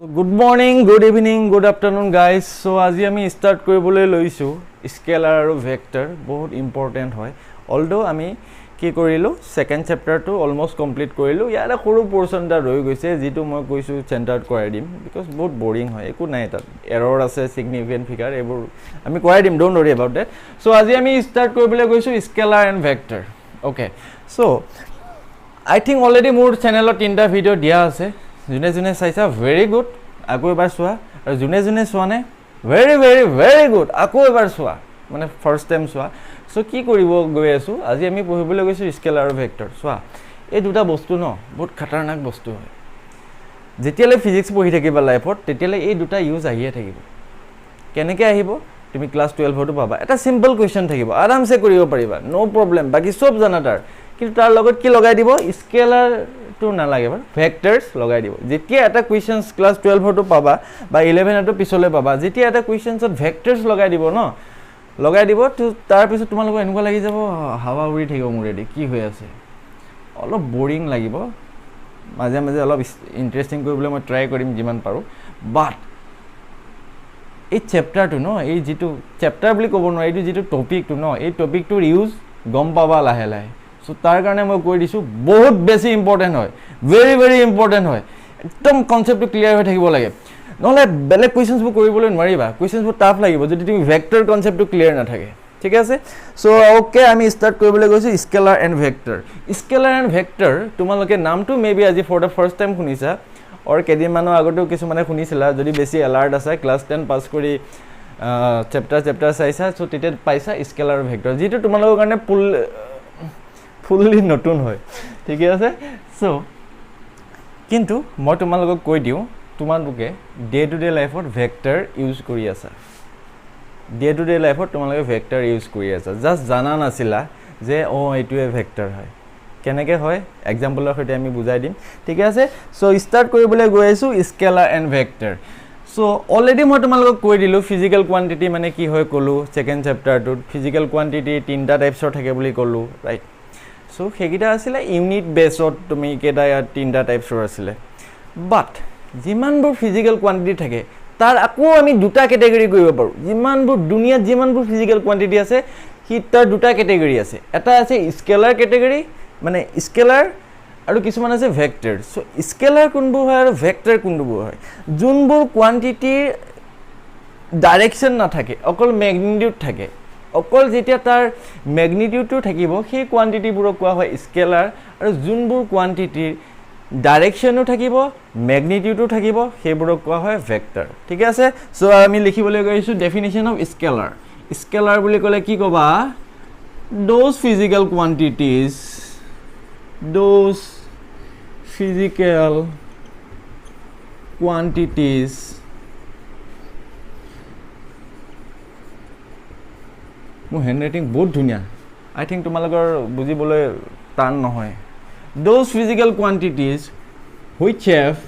Good morning, good evening, good afternoon guys. So আজি আমি start কৰিবলৈ লৈছো স্কেলাৰ আৰু ভেক্টৰ বহুত ইম্পৰ্টেন্ট হয়। Although আমি কি কৰিলো সেকেন্ড চ্যাপ্টাৰটো অলমোস্ট কমপ্লিট কৰিলো। ইয়াৰে সৰু পোৰশন এটা ৰৈ গৈছে যেটো মই কৈছো চেন্টাৰ্ড কৰাই দিম because বহুত বোৰিং হয় একো নাই তাত এৰৰ আছে সিগনিফিকেন্ট ফিগাৰ এবোৰ আমি কৰাই দিম don't worry about that so আজি আমি স্টাৰ্ট কৰিবলৈ গৈছো scalar and vector okay so I think already মোৰ চেনেলত তিনটা ভিডিও দিয়া আছে জুনে জুনে চাইছা ভেৰি গুড আকৌ এবাৰ চোৱা আৰু জুনে জুনে চোৱা নে ভেৰি গুড আকৌ এবাৰ চোৱা মানে ফাৰ্স্ট টাইম চোৱা সো কি কৰিব গৈ আছো আজি আমি পঢ়িবলৈ গৈছো স্কেলাৰ আৰু ভেক্টৰ চোৱা এই দুটা বস্তু ন বহুত খতৰনাক বস্তু হয় যেতিয়ালে ফিজিক্স পঢ়ি থাকিবা লাইফত তেতিয়ালে এই দুটা ইউজ আহিয়ে থাকিব কেনেকৈ আহিব তুমি ক্লাস 12 হটো পাবা এটা সিম্পল কোৱেশ্চন থাকিব আৰামছে কৰিব পাৰিবা নো প্ৰবলেম বাকি সব জানা তাৰ কিন্তু তাৰ লগত কি লগাই দিব স্কেলাৰ তো না লাগে বা ভেক্টৰস লগাই দিব যেতিয়া এটা কোৱেশ্চনস ক্লাস 12 হটো পাবা বা 11 হটো পিছলে পাবা যেতিয়া এটা কোৱেশ্চনছত ভেক্টৰস লগাই দিব ন লগাই দিব তো তাৰ পিছত তোমালোক এনেকুৱা লাগি যাব হাৱা উৰি থাকিব মুৰেদি কি হৈ আছে অলপ বোৰিং লাগিব মাজে মাজে অলপ ইন্টাৰেষ্টিং কৰিবলৈ মই ট্ৰাই কৰিম যিমান পাৰো বাট এই চ্যাপ্টাৰটো ন এই যেটো চ্যাপ্টাৰ বুলি ক'ব নোৱাৰি এইটো যেটো টপিকটো ন এই টপিকটোৰ ইউজ গম পাবা লাহে লাহে সো তাৰ কাৰণে মই কৈ দিছো বহুত বেছি ইম্পৰ্টেন্ট হয় ভেৰি ইম্পৰ্টেন্ট হয় একদম কনসেপ্টটো ক্লিয়াৰ হৈ থাকিব লাগে নহলে বেলেগ কোৱেশ্চনবোৰ কৰিবলৈ নোৱাৰিবা কোৱেশ্চনবোৰ টাফ লাগিব যদি তুমি ভেক্টৰ কনসেপ্টটো ক্লিয়াৰ না থাকে ঠিক আছে সো ওকে আমি স্টাৰ্ট কৰিবলৈ গৈছো স্কেলাৰ এণ্ড ভেক্টৰ তোমালোকে নামটো মেবি আজি ফৰ দা ফাৰ্স্ট টাইম শুনিছা और কেদিনমানৰ আগতেও কিছু মানে শুনিছিলা যদি বেছি এলাৰ্ট আছে ক্লাস 10 পাস কৰি চ্যাপ্টাৰ চাইছা সো তেতিয়া পাইছা স্কেলাৰ আৰু ভেক্টৰ যেটো তোমালোকৰ কাৰণে ফুললি নতুন হয় ঠিক আছে সো কিন্তু মই তোমালোকক কৈ দিও তোমালোকে ডে টু ডে লাইফত ভেক্টৰ ইউজ কৰি আছা ডে টু ডে লাইফত তোমালোকে ভেক্টৰ ইউজ কৰি আছা জাস্ট জানা নাছিলা যে এইটোৱে ভেক্টৰ হয় কেনেকৈ হয় এক্সাম্পলৰ সৈতে আমি বুজাই দিম ঠিক আছে সো স্টাৰ্ট কৰিবলৈ গৈ আছো scalar and vector so already মই তোমালোকক কৈ দিলো ফিজিক্যাল কোৱান্টিটি মানে কি হয় কলো সেকেন্ড চ্যাপ্টাৰটোত ফিজিক্যাল কোৱান্টিটি তিনটা টাইপছৰ থাকে বুলি কলো ৰাইট সো হেগিটা আছিল ইউনিট বেসত তুমি কেটা তিনটা টাইপছৰ আছিল বাট যিমানবোৰ ফিজিক্যাল কোৱান্টিটি থাকে তাৰ আকৌ আমি দুটা ক্যাটাগৰী কৰিব পাৰো যিমানবোৰ দুনিয়াত যিমানবোৰ ফিজিক্যাল কোৱান্টিটি আছে হি তাৰ দুটা ক্যাটাগৰী আছে এটা আছে স্কেলাৰ ক্যাটাগৰী মানে স্কেলাৰ আৰু কিছুমান আছে ভেক্টৰ সো স্কেলাৰ কোনবোৰ হয় আৰু ভেক্টৰ কোনবোৰ হয় যোনবোৰ কোৱান্টিটিৰ ডাইৰেকশন না থাকে অকল ম্যাগনিটিউড থাকে অকল যেতিয়া তাৰ ম্যাগনিটিউডটো থাকিব সেই কোৱান্টিটিবোৰক কোৱা হয় স্কেলাৰ আৰু যোনবোৰ কোৱান্টিটিৰ ডাইৰেকশনো থাকিব ম্যাগনিটিউডো থাকিব সেইবোৰক কোৱা হয় ভেক্টৰ ঠিক আছে সো আমি লিখিবলৈ গৈছো ডেফিনিশন অফ স্কেলাৰ বুলি ক'লে কি ক'বা those physical quantities মোৰ হ্যান্ডৰাইটিং বহুত ধুনিয়া আই থিংক তোমালোকৰ বুজিবলৈ টান নহয় those physical quantities which have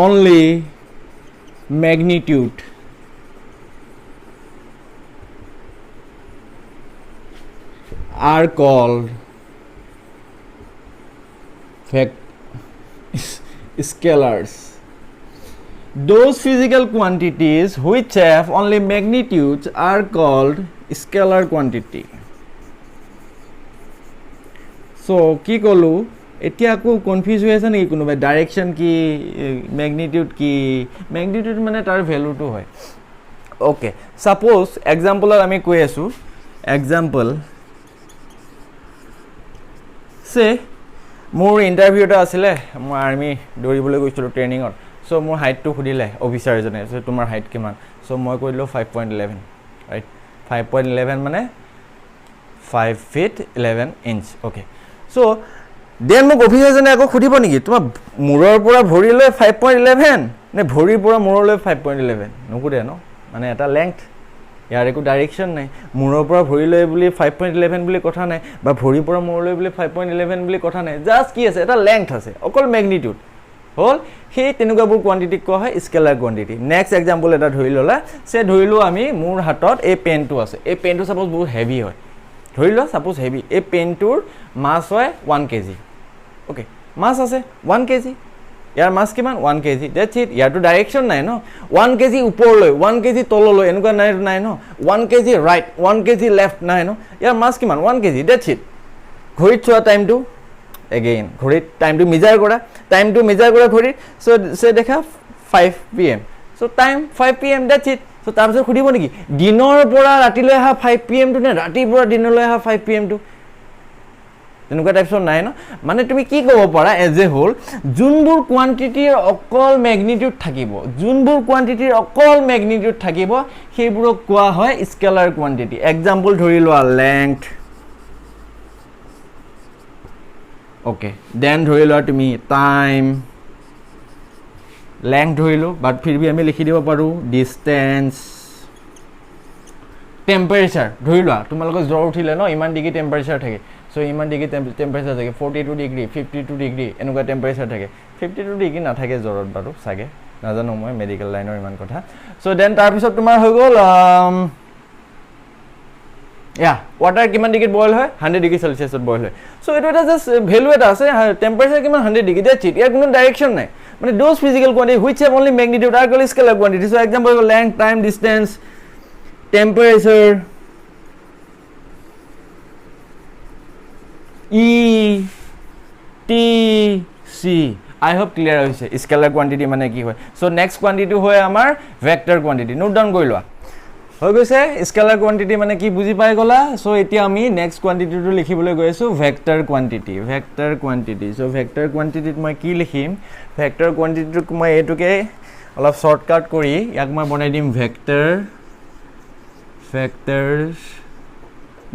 only magnitude are called scalars. Those physical quantities which have only magnitudes are called scalar quantity. So কি কলো এতিয়া আকো কনফিউজ হৈ আছে নেকি কোনোবা ডাইৰেকশন কি ম্যাগনিটিউড মানে তাৰ ভ্যালুটো হয় ওকে সাপোজ এক্সাম্পলৰ আমি কৈ আছো এক্সাম্পল সে মোৰ ইন্টাৰভিউ এটা আছিল মই আৰ্মি দৌৰিবলৈ গৈছিলো ট্ৰেনিংত সো মোৰ হাইটটো খুদিলে অফিচাৰ এজনে সো তোমাৰ হাইট কিমান সো মই কৈলো 5.11 ৰাইট 5.11 মানে 5 feet 11 inch okay so then মোক অফিচাৰজনে আকৌ খুদিব নেকি তোমাৰ মূৰৰ পৰা ভৰিলৈ 5.11 নে ভৰিৰ পৰা মূৰলৈ 5.11 নকুদে ন মানে এটা লেংথ ইয়াৰ একো ডাইৰেকশন নাই মূৰৰ পৰা ভৰিলৈ বুলি 5.11 বুলি কথা নাই বা ভৰিৰ পৰা মূৰলৈ বুলি 5.11 বুলি কথা নাই জাস্ট কি আছে এটা লেংথ আছে অকল ম্যাগনিটিউড হল সেই তেনেকুৱাবোৰ কোৱান্টিটি কোৱা হয় স্কেলাৰ কোৱান্টিটি নেক্সট এক্সাম্পল এটা ধৰি ললা সে ধৰিলো আমি মোৰ হাতত এই পেনটো আছে এই পেনটো সাপোজ বহুত হেভি হয় ধৰি ল সাপোজ হেভি এই পেনটোৰ মাছ হয় 1 kg ওকে মাছ আছে 1 কেজি ইয়াৰ মাছ কিমান 1 কেজি দ্যাটছ ইট ইয়াৰটো ডাইৰেকশ্যন নাই ন 1 কেজি ওপৰলৈ 1 কেজি তললৈ এনেকুৱা নাই ন 1 কেজি ৰাইট 1 কেজি লেফ্ট নাই ন ইয়াৰ মাছ কিমান 1 কেজি দ্যাটছ ইট ঘড়ীত চোৱা টাইমটো এগেইন ঘড়ীত টাইমটো মেজাৰ কৰা ঘড়ীত সে দেখা 5 PM so time 5 PM that's it so তাৰপিছত সুধিব নেকি দিনৰ পৰা ৰাতিলৈ অহা 5 PM টো নে ৰাতিৰ পৰা দিনলৈ অহা 5 PM টো তেনেকুৱা টাইপছৰ নাই ন মানে তুমি কি ক'ব পাৰা এজ এ হোল যোনবোৰ কোৱান্টিটিৰ অকল ম্যাগনিটিউড থাকিব সেইবোৰক কোৱা হয় স্কেলাৰ কোৱান্টিটি এক্সাম্পল ধৰি লোৱা লেংথ ওকে দেন ধৰি লোৱা তুমি টাইম লেংথ ধৰিলো বাট ফিৰ ভি আমি লিখি দিব পাৰো ডিসটেন্স টেম্পাৰেচাৰ ধৰি লোৱা তোমালোকৰ জ্বৰ উঠিলে ন ইমান ডিগ্ৰী টেম্পাৰেচাৰ থাকে সো ইমান ডিগ্ৰী টেম্পাৰেচাৰ থাকে 42 ডিগ্ৰী 52 ডিগ্ৰী এনেকুৱা টেম্পাৰেচাৰ থাকে 52 ডিগ্ৰী নাথাকে জ্বৰত বাৰু সাগে নাজানো মই মেডিকেল লাইনৰ ইমান কথা সো দেন তাৰ পিছত তোমাৰ হৈ গ'ল water কিমান ডিগ্ৰীত বইল হয় 100 ডিগ্ৰী সেলসিয়াছত বইল হয় সো এটো এটা জাস্ট ভ্যালু এটা আছে টেম্পাৰেচাৰ কিমান 100 ডিগ্ৰী দ্যাটছ ইট ইয়াৰ কোনো ডাইৰেকশন নাই মানে those physical quantity which have only magnitude are called scalar quantity so example length time distance temperature E T C I hope clear hoise scalar quantity mane ki hoy so next quantity hoy amar vector quantity note down koi loa hoy goise scalar quantity mane ki buji pai gola so etia ami next quantity to likhibole goi asu vector quantity so vector quantity moi ki likhim vector quantity to moi etuke olop shortcut kori yak moi banai dim vectors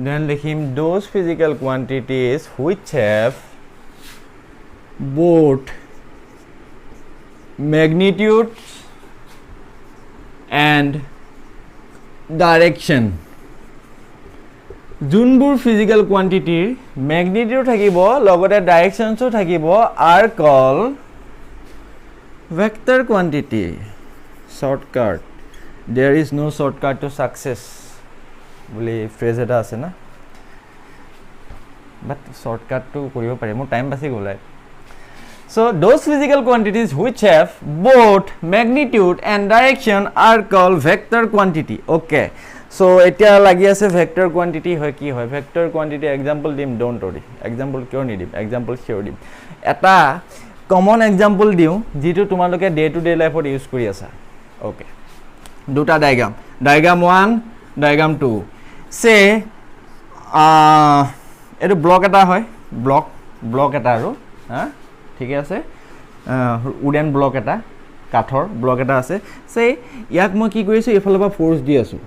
then likhim those physical quantities which have both magnitude and direction যোনবোৰ physical quantity magnitude থাকিব লগতে directions থাকিব are called vector quantity shortcut there is no shortcut to success বুলি phrase এটা আছে না but shortcut to কৰিব পাৰি মোৰ টাইম বাছি গলাই so those physical quantities which have both magnitude and direction are called vector quantity okay so এতিয়া লাগি আছে vector quantity হয় কি হয় vector quantity example dim don't worry example কিয় নিদিম example কিয় দিম এটা common example দিও যেটো তোমালোকে day to day life to use কৰি আছা okay দুটা diagram 1 diagram 2 say এটো ব্লক এটা হয় ব্লক এটা আৰু হা ঠিক আছে উডেন ব্লক এটা কাঠৰ ব্লক এটা আছে সে ইয়াক মই কি কৰিছো এফালৰ পৰা ফোৰ্স দি আছো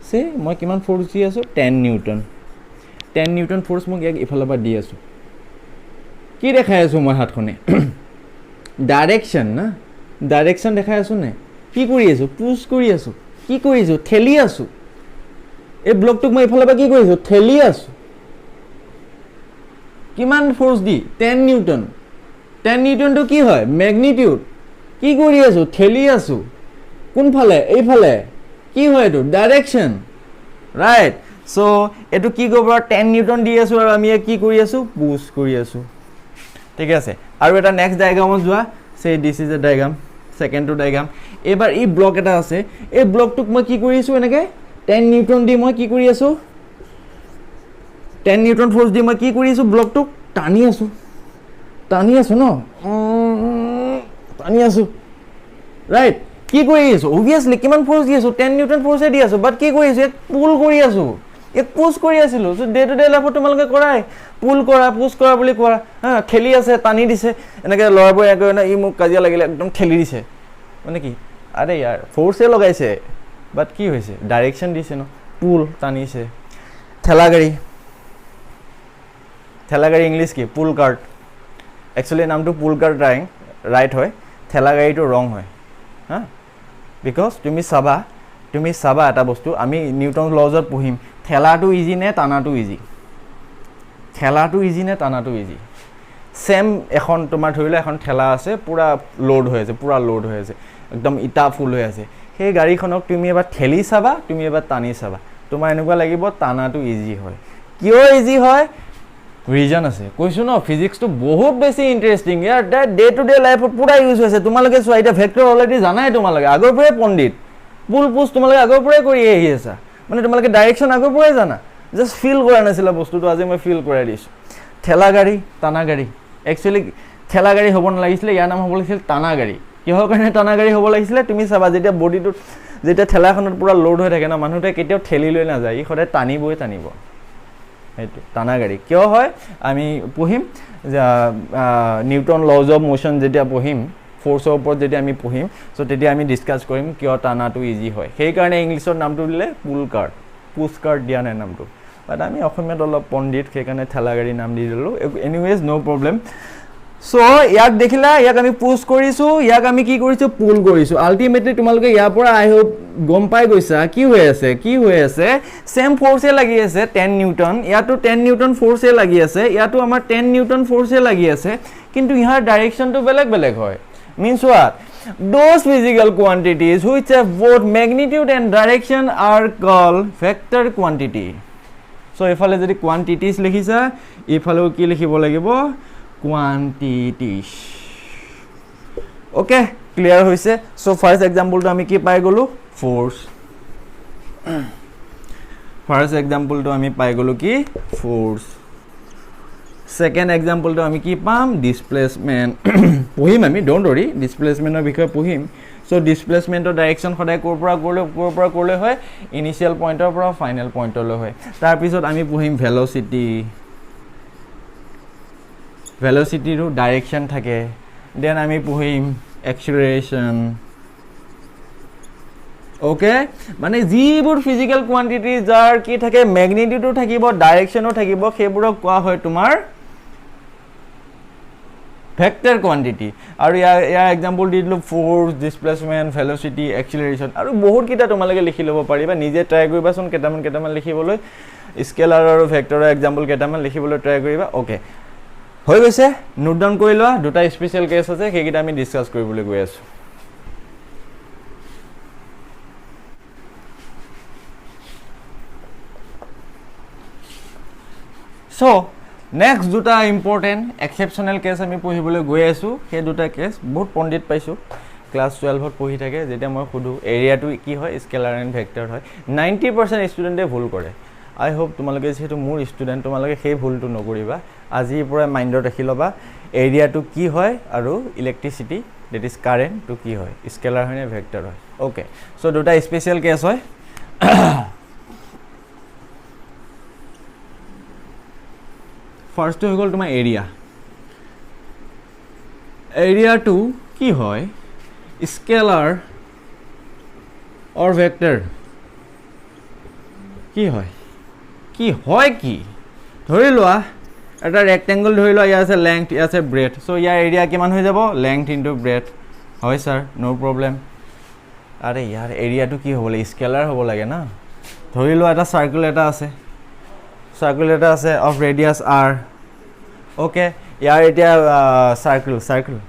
সে মই কিমান ফোৰ্স দি আছো 10 নিউটন ফোৰ্স মই ইয়াক এফালৰ পৰা দি আছো কি দেখাই আছো মই হাতখনে ডাইৰেকশন দেখাই আছো নে কি কৰি আছো পুশ কৰি আছো কি কৰিছো ঠেলি আছো এই ব্লকটোক মই এফালৰ পৰা কি কৰিছো ঠেলি আছো কিমান ফোৰ্স দি 10 নিউটন to কি হয় ম্যাগনিটিউড কি কৰি আছো ঠেলি আছো কোন ফালে এই ফালে কি হয় এটো ডাইৰেকশন ৰাইট সো এটো কি গবৰ 10 নিউটন দি আছো আৰু আমি কি কৰি আছো পুশ কৰি আছো ঠিক আছে আৰু এটা নেক্সট ডায়াগ্ৰামত যোৱা say this is a diagram second two diagram এবাৰ এই ব্লক এটা আছে এই ব্লকটোক মই কি কৰি আছো এনেকে 10 নিউটন দি মই কি কৰি আছো 10 নিউটন ফোৰ্স দি মই কি কৰি আছো ব্লকটোক টানি আছো ন টানি আছো ৰাইট কি কৰি আছো obviously কিমান ফোৰ্স দি আছো 10 নিউটন ফোৰ্সে দি আছো বাট কি কৰি আছো পুল কৰি আছো এক পুশ কৰি আছিল সো ডে টু ডে লাইফত তোমালোকে কৰাই পুল কৰা পুশ কৰা বুলি কৰা হা ঠেলি আছে টানি দিছে এনেকে লৰাব একো না ই মোক কাজিয়া লাগিলে একদম ঠেলি দিছে মানে কি আরে यार ফোর্সে লগাইছে বাট কি হৈছে ডাইৰেকশন দিছে ন পুল টানিছে ঠেলাগাড়ী ইংলিশ কি পুল কার্ট एक्चुअली नाम तो पुल कार्ट राइट হয় ঠেলা গাড়ীটো রং হয় হ্যাঁ বিকজ তুমি সাবা এটা বস্তু আমি নিউটন লজত পঢ়িম ঠেলাটো ইজি নে টানাটো ইজি সেম এখন তোমাৰ ধৰিলে এখন ঠেলা আছে পুৰা লোড হৈ আছে একদম ইটা ফুল হৈ আছে সেই গাড়ীখনক তুমি এবাৰ ঠেলি চাবা তুমি এবাৰ টানি চাবা তোমাৰ এনেকুৱা লাগিব টানাটো ইজি হয় কিয় ইজি হয় ৰিজন আছে কৈছো ন ফিজিক্সটো বহুত বেছি interesting year day to day লাইফত পুৰা ইউজ হৈছে তোমালোকে চোৱা এটা ভেক্টৰ অলৰেডি জানাই তোমালোকে আগৰ পৰাই পণ্ডিত পুল পুছ তোমালোকে আগৰ পৰাই কৰি আহি আছা মানে তোমালোকে ডাইৰেকশ্যন আগৰ পৰাই জানা জাষ্ট ফিল কৰা নাছিলা বস্তুটো আজি মই ফিল কৰাই দিছো ঠেলা গাড়ী টানা গাড়ী একচুৱেলি ঠেলা গাড়ী হ'ব নালাগিছিলে ইয়াৰ নাম হ'ব লাগিছিল টানা গাড়ী কিহৰ কাৰণে টানা গাড়ী হ'ব লাগিছিলে তুমি চাবা যেতিয়া বডিটো যেতিয়া ঠেলাখনত পুৰা লোড হৈ থাকে না মানুহটোৱে কেতিয়াও ঠেলি লৈ নাযায় ই সদায় টানিবই টানিব সেইটো টানা গাড়ী কিয় হয় আমি পঢ়িম নিউটন লজ অফ মোশ্যন যেতিয়া পঢ়িম ফ'ৰ্চৰ ওপৰত যেতিয়া আমি পঢ়িম চ' তেতিয়া আমি ডিছকাছ কৰিম কিয় টানাটো ইজি হয় সেইকাৰণে ইংলিছত নামটো দিলে পুল কাৰ্ট পুছ কাৰ্ট দিয়া নাই নামটো বাট আমি অসমীয়াত অলপ পণ্ডিত সেইকাৰণে ঠেলা গাড়ী নাম দি দিলোঁ এনিৱেজ ন' প্ৰব্লেম চ' ইয়াক দেখিলা ইয়াক আমি পুছ কৰিছোঁ ইয়াক আমি কি কৰিছোঁ পুল কৰিছোঁ আল্টিমেটলি তোমালোকে ইয়াৰ পৰা আই হোপ গম পাই গৈছা কি হৈ আছে চেম ফ'ৰ্চে লাগি আছে 10 নিউটন ইয়াতো 10 নিউটন ফ'ৰ্চে লাগি আছে ইয়াতো আমাৰ 10 নিউটন ফ'ৰ্চে লাগি আছে কিন্তু ইয়াৰ ডাইৰেকশ্যনটো বেলেগ হয় means what those physical quantities which have both magnitude and direction are called vector quantity so ifale jodi quantities likhisa ifale ki likhibo lagibo quantities okay clear hoise so first example to ami ki pai golu force first example to ami pai golu ki force second example to ami ki pam displacement pohim ami don't worry displacement or bikhoy pohim so displacement or direction khoday korpora korle hoy initial point or final point lo hoy tar pisot ami pohim velocity ru direction thake then ami pohim acceleration okay মানে যিবোৰ physical quantity যাৰ কি থাকে ম্যাগনিটিউডো থাকিব ডাইৰেকশনো থাকিব সেইবোৰক কোৱা হয় তোমাৰ ভেক্টৰ কোয়ান্টিটি আৰু ইয়াৰ এক্সাম্পল দি দিলো ফোৰ্স ডিসপ্লেসমেন্ট ভেলোসিটি এক্সেলাৰেশন আৰু বহুত কিটা তোমালোকে লিখি ল'ব পাৰিবা নিজে ট্ৰাই কৰিবাচোন কেটামান লিখিবলৈ স্কেলাৰ আৰু ভেক্টৰৰ এক্সাম্পল কেটামান লিখিবলৈ ট্ৰাই কৰিবা ওকে হৈ গৈছে নোট ডাউন কৰি লোৱা দুটা স্পেশাল কেছ আছে সেইকিটা আমি ডিসকাস কৰিবলৈ গৈ আছো so next duta important exceptional case ami pohibole goi asu he duta case bahut pondit paisu class 12 ot pohi thake jeta moi khudu area tu ki hoy scalar and vector hoy 90% student e bhul kore I hope tumaloge jehetu mur student tumaloge সেই ভুলটো নকৰিবা আজি পৰা মাইন্ডত ৰাখি লবা area tu কি হয় আৰু electricity that is current tu কি হয় scalar হয় নে vector হয় okay so দুটা special case হয় First to equal to my area to ki hoy scalar or vector ki hoy ki dhori loa eta rectangle dhori loa yase length yase breadth so ya area kiman hoy jabo length into breadth hoy sir no problem are yaar area to ki hobole scalar hobo lage na dhori loa eta circle eta ase circle আছে of radius r okay ইয়াৰ এটা circle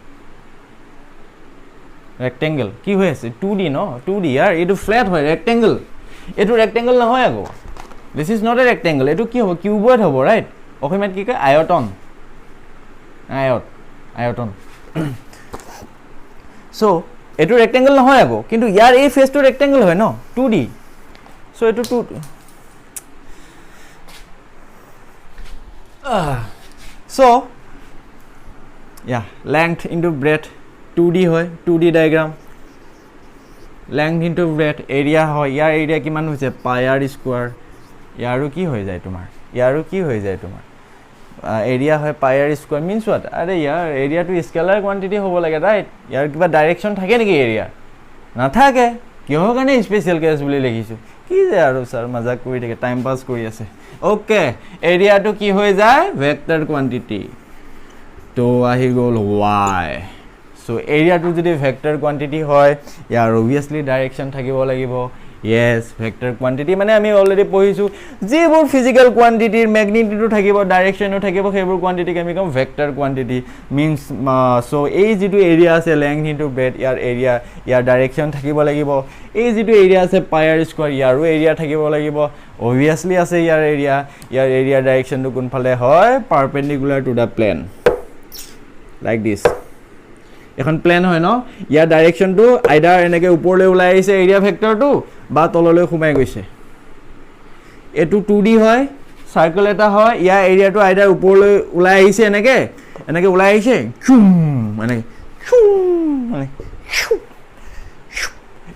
rectangle কি হৈ আছে 2d ন 2d ইয়াৰ এটো flat হয় rectangle এটো rectangle নহয় আগো this is not a rectangle এটো কি হ'ব cuboid হ'ব right অসমীয়াত কি কয় আয়তন so এটো rectangle নহয় আগো কিন্তু ইয়াৰ এই ফেসটো rectangle হয় ন 2d so এটো 2 so yeah length into breadth 2d hoy 2d diagram length into breadth area hoy yaar area kiman hoise pi r square yaru ki hoy jay tomar area hoy pi r square means what are yaar area to scalar quantity hobo lage right yaar kiba direction thake neki area na thake kiho kane special case boli lekhisu কি যে আৰু sir মজাক কৰি থাকে time pass কৰি আছে okay এৰিয়াটো কি হৈ যায় ভেক্টৰ কোয়ান্টিটি তো আহি গল y সো এৰিয়াটো যদি ভেক্টৰ কোয়ান্টিটি হয় ইয়াৰ obviously ডাইৰেকশন থাকিব লাগিব Yes, vector quantity মানে আমি অলৰেডি পঢ়িছো যেবোৰ ফিজিক্যাল কোয়ান্টিটিৰ ম্যাগনিটিউড থাকিব ডাইৰেকশনো থাকিব সেইবোৰ কোয়ান্টিটিক আমি কম ভেক্টৰ কোয়ান্টিটি মিন্স সো এই যেটো এৰিয়া আছে লেংথ ইনটু ব্ৰেথ ইয়াৰ এৰিয়া ইয়াৰ ডাইৰেকশন থাকিব লাগিব এই যেটো এৰিয়া আছে পাই r স্কয়াৰ ইয়াৰো এৰিয়া থাকিব লাগিব obviously আছে ইয়াৰ এৰিয়া ডাইৰেকশনটো কোনফালে হয় perpendicular to the plane like this এখন প্লেন হয় ন ইয়াৰ ডাইৰেকশনটো আইদাৰ এনেকে ওপৰলৈ ওলাই আহিছে এৰিয়া ভেক্টৰটো বা তললৈ ঘুমাই গৈছে এটো 2D হয় সাৰ্কেল এটা হয় ইয়াৰ এৰিয়াটো আইদাৰ ওপৰলৈ ওলাই আহিছে এনেকে ওলাই আহিছে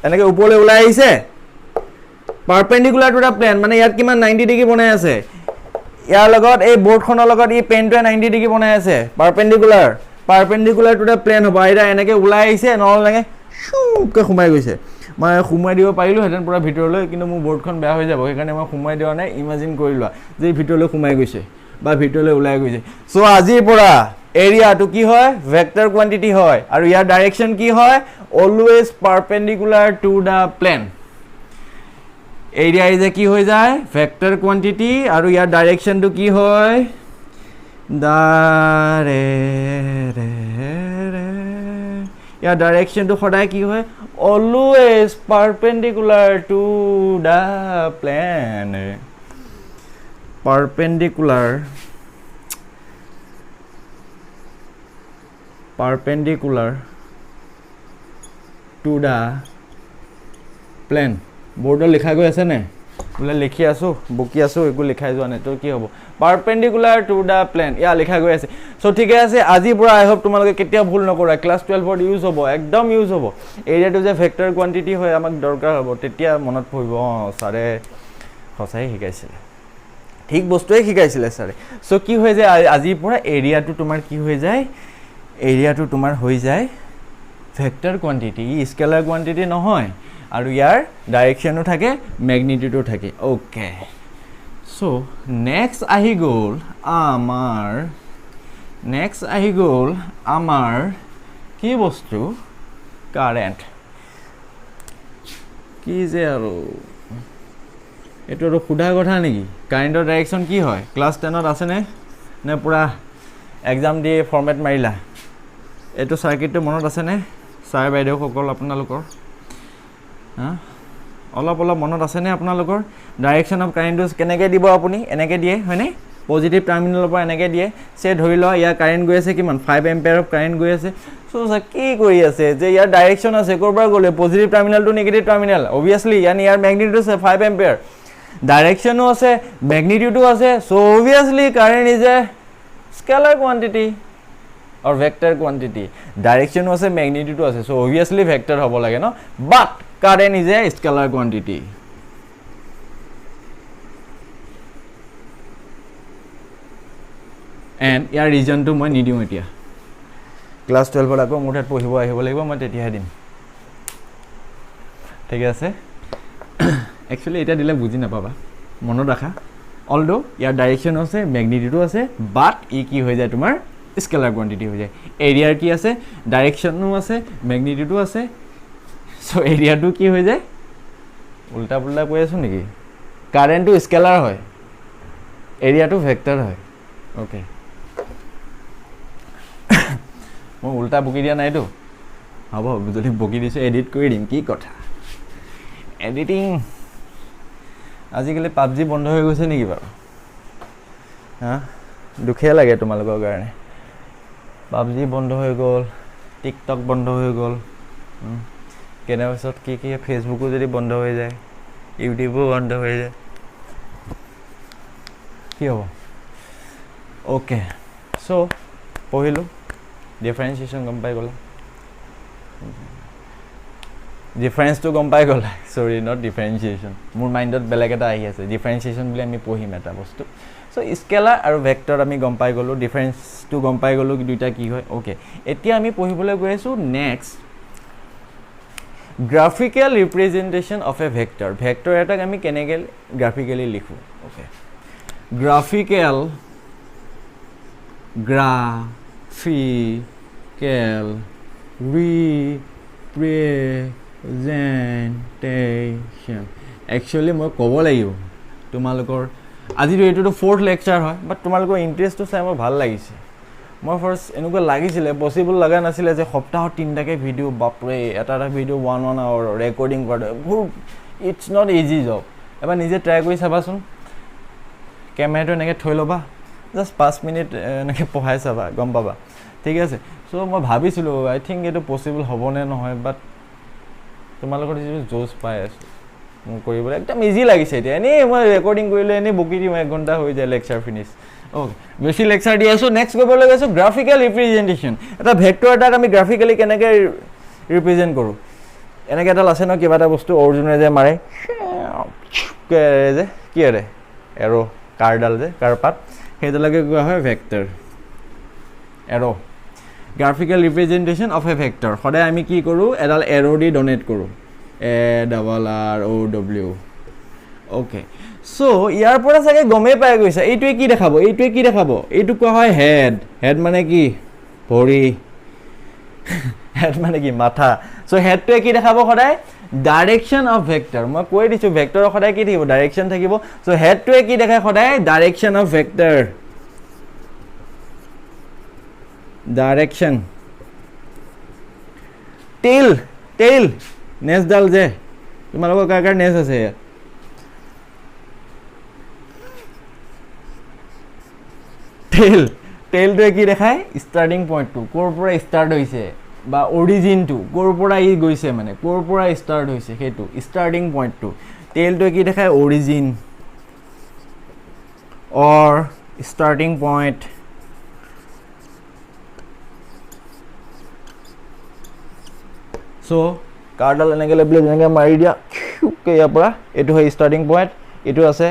এনেকে ওপৰলৈ ওলাই আহিছে পাৰপেন্ডিকুলাৰ টু দা প্লেন মানে ইয়াত কিমান 90 ডিগ্ৰী বনাই আছে ইয়াৰ লগত এই বৰ্ডখনৰ লগত এই পেনটোৱে 90 ডিগ্ৰী বনাই আছে পাৰপেন্ডিকুলাৰ টু দা প্লেন হ'ব আইদাৰ এনেকে ওলাই আহিছে নহলে শুকে ঘুমাই গৈছে মই ঘুমাই দিব পাৰিলো হেতেন পুৰা ভিতৰলৈ কিন্তু মোৰ বৰ্ডখন বেয়া হৈ যাব সেইকাৰণে মই ঘুমাই দিয়া নাই ইমাজিন কৰি লোৱা যে ভিতৰলৈ ঘুমাই গৈছে বা ভিতৰলৈ ওলাই গৈছে সো আজিৰ পৰা এৰিয়াটো কি হয় ভেক্টৰ কোয়ান্টিটি হয় আৰু ইয়াৰ ডাইৰেকশন কি হয় always perpendicular to the plane area is কি হৈ যায় ভেক্টৰ কোয়ান্টিটি আৰু ইয়াৰ ডাইৰেকশনটো কি হয় ইয়াৰ ডাইৰেকশনটো সদায় কি হয় always perpendicular to the plane perpendicular to the plane board লিখা গৈ আছে নে বলে লিখি আছো বকি আছো একো লিখাই যোৱা নাই তো কি হ'ব perpendicular to the plane ইয়া লিখা গৈ আছে সো ঠিক আছে আজি পৰা আই হোপ তোমালোকে কেতিয়া ভুল নকৰা ক্লাস 12 ৰ ইউজ হ'ব একদম ইউজ হ'ব এৰিয়াটো যে ভেক্টৰ কোয়ান্টিটি হয় আমাক দৰকাৰ হ'ব তেতিয়া মনত পৰিব সাৰে সঁচাই শিকাইছিল ঠিক বস্তুৱে শিকাইছিল সাৰে সো কি হৈ যায় আজি পৰা এৰিয়াটো তোমাৰ কি হৈ যায় এৰিয়াটো তোমাৰ হৈ যায় ভেক্টৰ কোয়ান্টিটি স্কেলাৰ কোয়ান্টিটি নহয় আৰু ইয়াৰ ডাইৰেকশনো থাকে ম্যাগনিটিউডো থাকে ওকে সো নেক্সট আহি গ'ল আমাৰ কি বস্তু কাৰেন্ট কি যে আৰু এটো আৰু খুদা কথা নেকি কাৰেন্টৰ ডাইৰেকশন কি হয় ক্লাস 10 ত আছে নে পুৰা এক্সাম দি ফৰমেট মাৰিলা এটো সাৰ্কিটটো মনত আছে নে সাৰ বাইদেউ সকল আপোনালোকৰ অলপ মনত আছে নে আপোনালোকৰ ডাইৰেকশন অফ কাৰেন্ট কেনেকৈ দিব আপুনি এনেকৈ দিয়ে হয়নে পজিটিভ টাৰ্মিনালৰ পৰা এনেকৈ দিয়ে সে ধৰি লও ইয়াৰ কাৰেন্ট গৈ আছে কিমান 5 এম্পিয়াৰ অফ কাৰেন্ট গৈ আছে সো কি কৰি আছে যে ইয়াৰ ডাইৰেকশন আছে কৰবাৰ গলে positive terminal to negative terminal obviously ইয়াৰ ম্যাগনিটিউড আছে 5 এম্পিয়াৰ ডাইৰেকশনো আছে ম্যাগনিটিউডো আছে so obviously current is a scalar quantity or vector quantity direction was a magnitude was so obviously vector hobo lage no but current is a scalar quantity and your region to moi nidiu etia class 12 ৰ আকৌ মোঠাত পঢ়িব আহিব লাগিব মই তেতিয়া দিম ঠিক আছে actually এটা দিলে বুজি নাপাবা মনত ৰাখা although ইয়াৰ ডাইৰেকশন আছে ম্যাগনিটিউড আছে but ই কি হৈ যায় তোমাৰ স্কেলাৰ কোয়ান্টিটি হৈ যায় এৰিয়াৰ কি আছে ডাইৰেকশনো আছে ম্যাগনিটিউডো আছে সো এৰিয়াটো কি হৈ যায় উল্টা পুল্টা কৈ আছো নেকি কাৰেন্টটো স্কেলাৰ হয় এৰিয়াটো ভেক্টৰ হয় ওকে মই উল্টা বকি দিয়া নাইতো হ'ব যদি বকি দিছো এডিট কৰি দিম কি কথা এডিটিং আজিকালি পাবজি বন্ধ হৈ গৈছে নেকি বাৰু দুখে লাগে তোমালোকৰ কাৰণে পাবজি বন্ধ হৈ গ'ল টিকটক বন্ধ হৈ গ'ল কেনেবাছত কি ফেসবুকো যদি বন্ধ হৈ যায় ইউটিউবো বন্ধ হৈ যায় কি হ'ব ওকে সো পঢ়িলো ডিফারেন্সিয়েশন গম পাই গ'লা ডিফারেন্সটো গম পাই গ'লা সৰি নট ডিফাৰেন্সিয়েশন মোৰ মাইন্ডত বেলেগ এটা আহি আছে ডিফাৰেন্সিয়েশন বুলি আমি পঢ়িম এটা বস্তু সো স্কেলাৰ আৰু ভেক্টৰ আমি গম পাই গ'লো ডিফারেন্সটো গম পাই গ'লো দুইটা কি হয় ওকে এতিয়া আমি পঢ়িবলৈ গৈ আছো next graphical representation of a vector vector এটাক আমি কেনেকৈ গ্ৰাফিক্যালি লিখো okay graphical representation presentation actually মই ক'ব লাগিব তোমালোকৰ আজিতো এইটোতো 4th লেকচাৰ হয় বাট তোমালোকৰ ইণ্টাৰেষ্টটো চাই মোৰ ভাল লাগিছে মই ফাৰ্ষ্ট এনেকুৱা লাগিছিলে পচিবল লগা নাছিলে যে সপ্তাহত 3টাকৈ ভিডিঅ' বাপৰে এটা ভিডিঅ' 1 আৱাৰ ৰেকৰ্ডিং কৰাটো ইটছ নট ইজি জব এবাৰ নিজে ট্ৰাই কৰি চাবাচোন কেমেৰাটো এনেকৈ থৈ ল'বা জাষ্ট 5 মিনিট এনেকৈ পঢ়াই চাবা গম পাবা ঠিক আছে চ' মই ভাবিছিলোঁ আই থিংক এইটো পচিবল হ'বনে নহয় বাট তোমালোকৰ যিটো জোচ পাই আছোঁ মোৰ কৰিবলৈ একদম ইজি লাগিছে এতিয়া এনেই মই ৰেকৰ্ডিং কৰিলে এনেই বকি দিম 1 ঘণ্টা হৈ যায় লেকচাৰ ফিনিছ অ'কে বেছি লেকচাৰ দি আছোঁ নেক্সট কৰিবলৈ গৈছোঁ গ্ৰাফিকেল ৰিপ্ৰেজেণ্টেশ্যন এটা ভেক্টৰ এটাক আমি গ্ৰাফিকেলি কেনেকৈ ৰিপ্ৰেজেণ্ট কৰোঁ এনেকৈ এডাল আছে ন কিবা এটা বস্তু অৰ্জুনে যে মাৰে যে কি আৰে এৰ' কাৰডাল যে কাৰপাত সেইডালকে কোৱা হয় ভেক্টৰ এৰ' graphical representation of a vector সদায় আমি কি কৰোঁ এডাল এৰ' দি ডনেট কৰোঁ ARROW অ'কে চ' ইয়াৰ পৰা চাগে গমেই পাই গৈছা এইটোৱে কি দেখাব এইটো কোৱা হয় হেড মানে কি ভৰি হেড মানে কি মাথা চ' হেডটোৱে কি দেখাব সদায় ডাইৰেকশ্যন অফ ভেক্টৰ মই কৈ দিছোঁ ভেক্টৰৰ সদায় কি থাকিব ডাইৰেকশ্যন থাকিব চ' হেডটোৱে কি দেখায় সদায় direction of vector direction tail নেজডাল যে তোমালোকৰ কাৰ নেজ আছে ইয়াত টেইলটোৱে কি দেখায় ষ্টাৰ্টিং পইণ্টটো ক'ৰ পৰা ষ্টাৰ্ট হৈছে বা অৰিজিনটো ক'ৰ পৰা ই গৈছে মানে ক'ৰ পৰা ষ্টাৰ্ট হৈছে সেইটো ষ্টাৰ্টিং পইণ্টটো টেইলটোৱে কি দেখায় অৰিজিন অৰ ষ্টাৰ্টিং পইণ্ট চ' কাৰডাল এনেকৈ লৈ পেলাই যেনেকৈ মাৰি দিয়া ইয়াৰ পৰা এইটো হয় ষ্টাৰ্টিং পইণ্ট এইটো আছে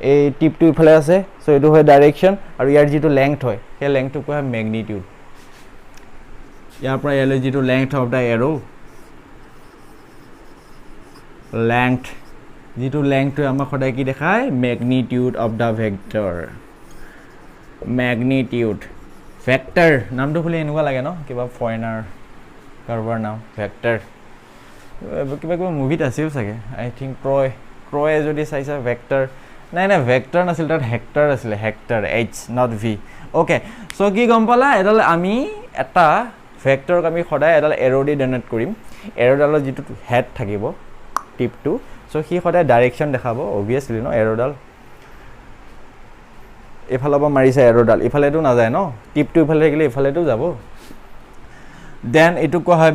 এই টিপটো ইফালে আছে চ' এইটো হয় ডাইৰেকশ্যন আৰু ইয়াৰ যিটো লেংথ হয় সেই লেংথটো কোৱা হয় মেগনিটিউড ইয়াৰ পৰা ইয়ালৈ যিটো লেংথ অফ দ্য এৰ' লেংথ যিটো লেংথটোৱে আমাক সদায় কি দেখায় magnitude of the vector magnitude vector নামটো খুলি এনেকুৱা লাগে ন কিবা ফৰেনাৰ কাৰোবাৰ নাম ভেক্টৰ কিবা মুভিত আছেও চাগে আই থিংক ক্ৰয়ে যদি চাইছা ভেক্টৰ নাই ভেক্টৰ নাছিল তাত হেক্টৰ আছিলে hector H not V okay so' কি গম পালা এডাল আমি এটা ভেক্টৰক আমি সদায় এডাল এৰ' দি ডনেট কৰিম এৰ'ডালৰ যিটো হেড থাকিব টিপটো চ' সি সদায় ডাইৰেকশ্যন দেখাব অভিয়াছলি ন এৰ'ডাল এইফালৰ পৰা মাৰিছে এৰ'ডাল ইফালেতো নাযায় ন টিপটো ইফালে থাকিলে ইফালেতো যাব দেন এইটো কোৱা হয়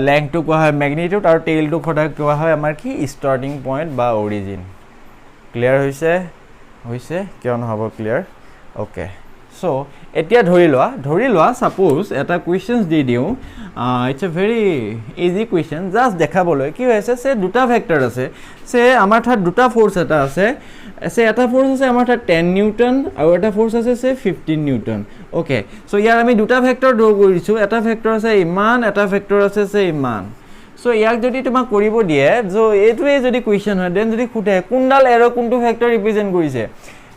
লেংথটো কোৱা হয় মেগনিটিউড আৰু টেইলটো সদায় কোৱা হয় আমাৰ কি ষ্টাৰ্টিং পইণ্ট বা অৰিজিন ক্লিয়াৰ হৈছে কিয় নহ'ব ক্লিয়াৰ অ'কে চ' এতিয়া ধৰি লোৱা ছাপ'জ এটা কুৱেশ্যনছ দি দিওঁ it's a very easy question just দেখাবলৈ কি হৈছে চে দুটা ভেক্টৰ আছে চে আমাৰ তাত দুটা ফ'ৰ্চ এটা আছে চে এটা ফ'ৰ্চ আছে আমাৰ তাত 10 নিউটন আৰু এটা ফ'ৰ্চ আছে চে 15 নিউটন অ'কে চ' ইয়াৰ আমি দুটা ভেক্টৰ ড্ৰ কৰিছোঁ এটা ভেক্টৰ আছে ইমান এটা ভেক্টৰ আছে চে ইমান চ' ইয়াক যদি তোমাক কৰিব দিয়ে য' এইটোৱে যদি কুৱেশ্যন হয় দেন যদি সোধে কোনডাল এৰ' কোনটো ভেক্টৰ ৰিপ্ৰেজেণ্ট কৰিছে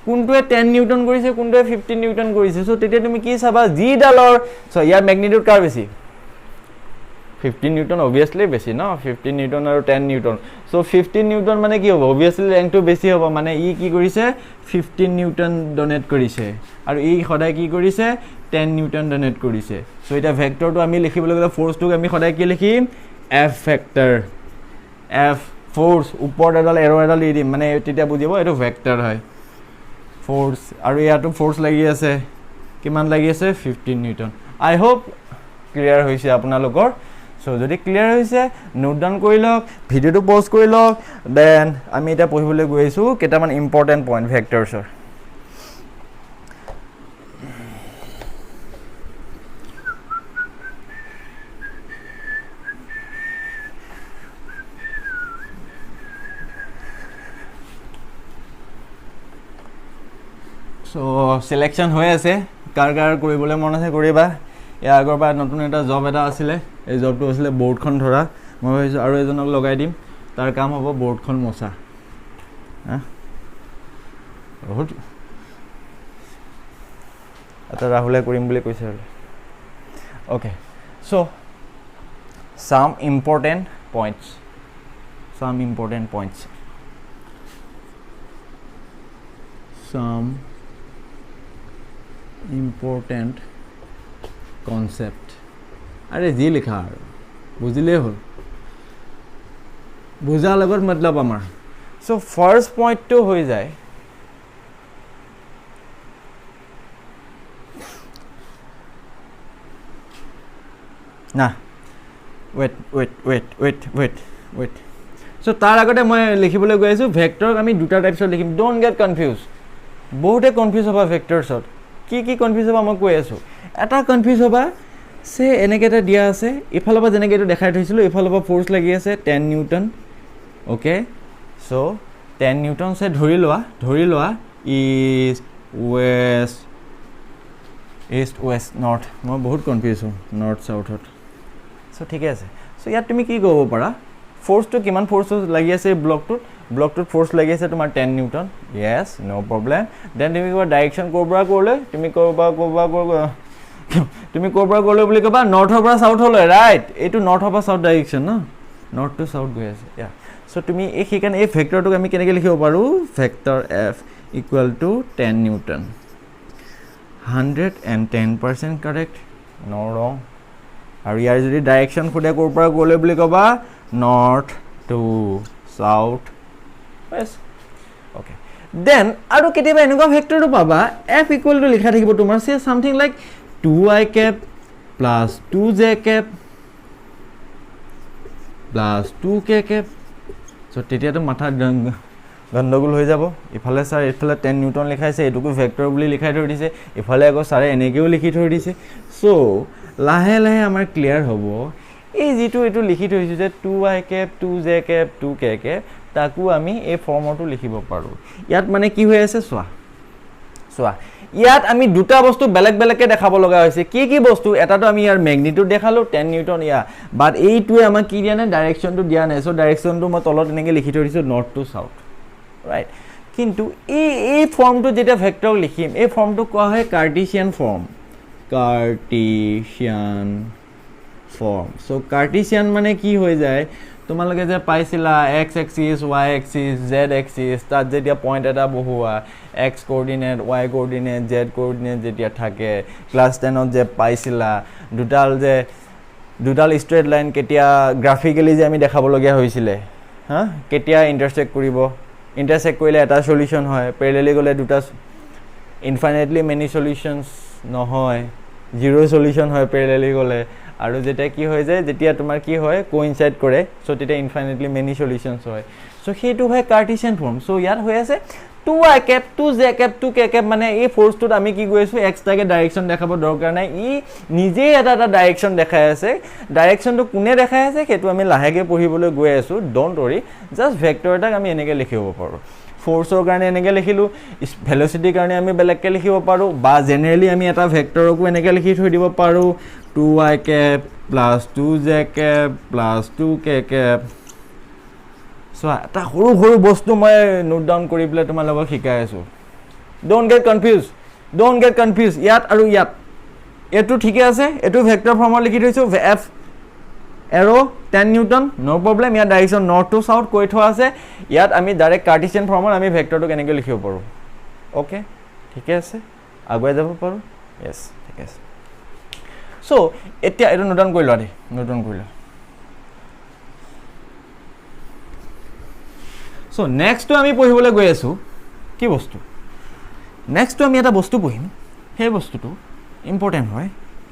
কোনটোৱে 10 নিউটন কৰিছে কোনটোৱে 15 নিউটন কৰিছে চ' তেতিয়া তুমি কি চাবা যিডালৰ চ' ইয়াৰ মেগনিটিউড কাৰ বেছি 15 নিউটন অভিয়াছলি বেছি ন 15 নিউটন আৰু 10 নিউটন চ' 15 নিউটন মানে কি হ'ব অভিয়াছলি ৰেংকটো বেছি হ'ব মানে ই কি কৰিছে 15 নিউটন ডনেট কৰিছে আৰু ই সদায় কি কৰিছে 10 নিউটন ডনেট কৰিছে চ' এতিয়া ভেক্টৰটো আমি লিখিবলৈ গ'লে ফ'ৰ্চটোক আমি সদায় কি লিখিম এফ ভেক্টৰ এফ ফ'ৰ্চ ওপৰত এডাল এৰ' এডাল দি দিম মানে তেতিয়া বুজিব এইটো ভেক্টৰ হয় ফ'ৰ্চ আৰু ইয়াতো ফ'ৰ্চ লাগি আছে কিমান লাগি আছে 15 নিউটন আই হোপ ক্লিয়াৰ হৈছে আপোনালোকৰ চ' যদি ক্লিয়াৰ হৈছে নোট ডাউন কৰি লওক ভিডিঅ'টো পজ কৰি লওক দেন আমি এতিয়া পঢ়িবলৈ গৈ আছোঁ কেইটামান ইম্পৰ্টেণ্ট পইণ্ট ভেক্টৰ্ছৰ চ' চিলেকশ্যন হৈ আছে কাৰ কৰিবলৈ মন আছে কৰিবা ইয়াৰ আগৰ পৰা নতুন এটা জব এটা আছিলে এই জবটো আছিলে বৰ্ডখন ধৰা মই ভাবিছোঁ আৰু এজনক লগাই দিম তাৰ কাম হ'ব বৰ্ডখন মচা বহুত এটা ৰাহুলে কৰিম বুলি কৈছে আৰু অ'কে চ' চাম important points. Some important points. Some important concept. अरे जी लिखा बुझिले हो बुझा लगत मतलब आमार सो फर्स्ट पॉइंट तो हो जाए ना wait so तार आगते मैं लिखिबले गৈ आছো ভেক্টৰক আমি দুটা টাইপছত লিখিম ডোন্ট গেট কনফিউজ বহুতে কনফিউজ হবা ভেক্টৰছত কি কনফিউজ হবা মই কৈ আছো এটা কনফিউজ হবা সে এনেকে এটা দিয়া আছে ইফালৰ পৰা যেনেকে এটো দেখাই থৈছিলো ইফালৰ পৰা ফোৰ্স লাগি আছে 10 নিউটন ওকে সো 10 নিউটন সে ধৰি লোৱা ইষ্ট ওয়েস্ট নৰ্থ মই বহুত কনফিউজ হম নৰ্থ সাউথত সো ঠিক আছে সো ইয়াত তুমি কি কৰিব পাৰা ফোৰ্স তো কিমান ফোৰ্স লাগি আছে ব্লকটোত ফোৰ্স লাগি আছে তোমাৰ 10 নিউটন ইয়েস নো প্ৰবলেম দেন তুমি কিবা ডাইৰেকশন কৰবা কৰলে তুমি কৰবা কৰলে বুলি কবা নৰ্থৰ পৰা সাউথ হলে ৰাইট এটো নৰ্থৰ পৰা সাউথ ডাইৰেকশন ন নৰ্থ টু সাউথ গৈ আছে ইয়া সো তুমি এই হিকান এই ভেক্টৰটোক আমি কেনেকৈ লিখিব পাৰো vector f equal to 10 newton 110% correct no wrong আৰু ইয়াৰ যদি ডাইৰেকশন খুদে কৰবা কৰলে বুলি কবা north to south yes okay then আৰু কেতিয়াবা এনেকুৱা ভেক্টৰটো পাবা f ইকুয়াল টু লিখা থাকিব তোমাৰ say something like 2i cap plus 2j cap plus 2k cap so তেতিয়া তো মাথা গন্ডগোল হৈ যাব ইফালে স্যার ইফালে 10 নিউটন লিখাইছে এটুকু ভেক্টৰ বুলি লিখাই থৈ দিছে ইফালে আকৌ স্যাৰে এনেকেও লিখি থৈ দিছে সো লাহে লাহে আমাৰ ক্লিয়াৰ হ'ব এই যেটো এটো লিখি থৈছো যে 2i cap 2j cap 2k cap তাকু আমি এই ফৰ্মটো লিখিব পাৰো ইয়াত মানে কি হৈ আছে সোয়া ইয়াত আমি দুটা বস্তু বেলেগ বেলেগকে দেখাব লগা হৈছে কি বস্তু এটা তো আমি ইয়াৰ ম্যাগনিটিউড দেখালো 10 নিউটন ইয়া বাট এইটোৱে আমাক কি দিয়া নাই ডাইৰেকশনটো দিয়া নাই সো ডাইৰেকশনটো মই তলত এনেকে লিখি থৈ দিছো নৰ্থ টু সাউথ ৰাইট কিন্তু এই ফৰ্মটো যেটা ভেক্টৰ লিখিম এই ফৰ্মটো কোৱা হয় কার্টেসিয়ান ফর্ম সো কার্টেসিয়ান মানে কি হৈ যায় তোমালোকে যে পাইছিলা x axis y axis z axis তাত যেতিয়া পয়েন্ট এটা বহুৱা x coordinate y coordinate z coordinate যেতিয়া থাকে ক্লাস 10 ত যে পাইছিলা দুটাল স্ট্রেট লাইন কেতিয়া গ্রাফিক্যালি যে আমি দেখাব লগিয়া হৈছিলে কেতিয়া ইন্টারসেক্ট কৰিব ইন্টাৰসেক্ট কৰিলে এটা সলিউশন হয় প্যারালালি গলে দুটা ইনফাইনাইটলি মেনি সলিউশনস নহয় জিরো সলিউশন হয় প্যারালালি গলে আৰু যেটা কি হৈ যায় যেতিয়া তোমাৰ কি হয় কোইনসাইড কৰে সো তেতিয়া ইনফাইনাইটলি মেনি সলিউশনস হয় সো হেতু হয় কার্টেসিয়ান ফর্ম সো ইয়াত হৈ আছে 2i cap 2j cap 2k cap মানে এই ফোর্সটোত আমি কি গৈছো এক্সট্ৰাকে ডাইৰেকশন দেখাব দৰকাৰ নাই ই নিজে এটা ডাইৰেকশন দেখাই আছে ডাইৰেকশনটো কোনে দেখাই আছে হেতু আমি লাহেকে পঢ়িবলৈ গৈ আছো ডোন্ট वरी জাস্ট ভেক্টৰ এটা আমি এনেকে লিখিব পাৰো ফোৰ্সৰ কাৰণে এনেকে লিখিলো ভেলোসিটিৰ কাৰণে আমি বেলেগকে লিখিব পাৰো বা জেনাৰেলি আমি এটা ভেক্টৰকো এনেকে লিখি থৈ দিব পাৰো 2i cap plus 2j cap plus 2k cap so এটা সৰু বস্তু মই নোট ডাউন কৰি প্লে তোমাৰ লগত শিকাই আছো ডোন্ট গেট কনফিউজ ইয়াত আৰু ইয়াত এটো ঠিকে আছে এটো ভেক্টৰ ফৰ্মত লিখি থৈছো f এৰো 10 নিউটন নো প্ৰবলেম ইয়াত ডাইৰেকশন নৰ্থ টু সাউথ কৈ থোৱা আছে ইয়াত আমি ডাইৰেক্ট কাৰ্টেসিয়ান ফৰ্মত আমি ভেক্টৰটো কেনেকৈ লিখিব পাৰো ওকে ঠিক আছে আগুৱাই যাব পাৰো यस ঠিক আছে সো এতিয়া এটো নোট ডাউন কৰি লোৱা সো নেক্সট তো আমি পঢ়িবলৈ গৈ আছো কি বস্তু নেক্সট তো আমি এটা বস্তু পঢ়িম সেই বস্তুটো ইম্পৰ্টেন্ট হয়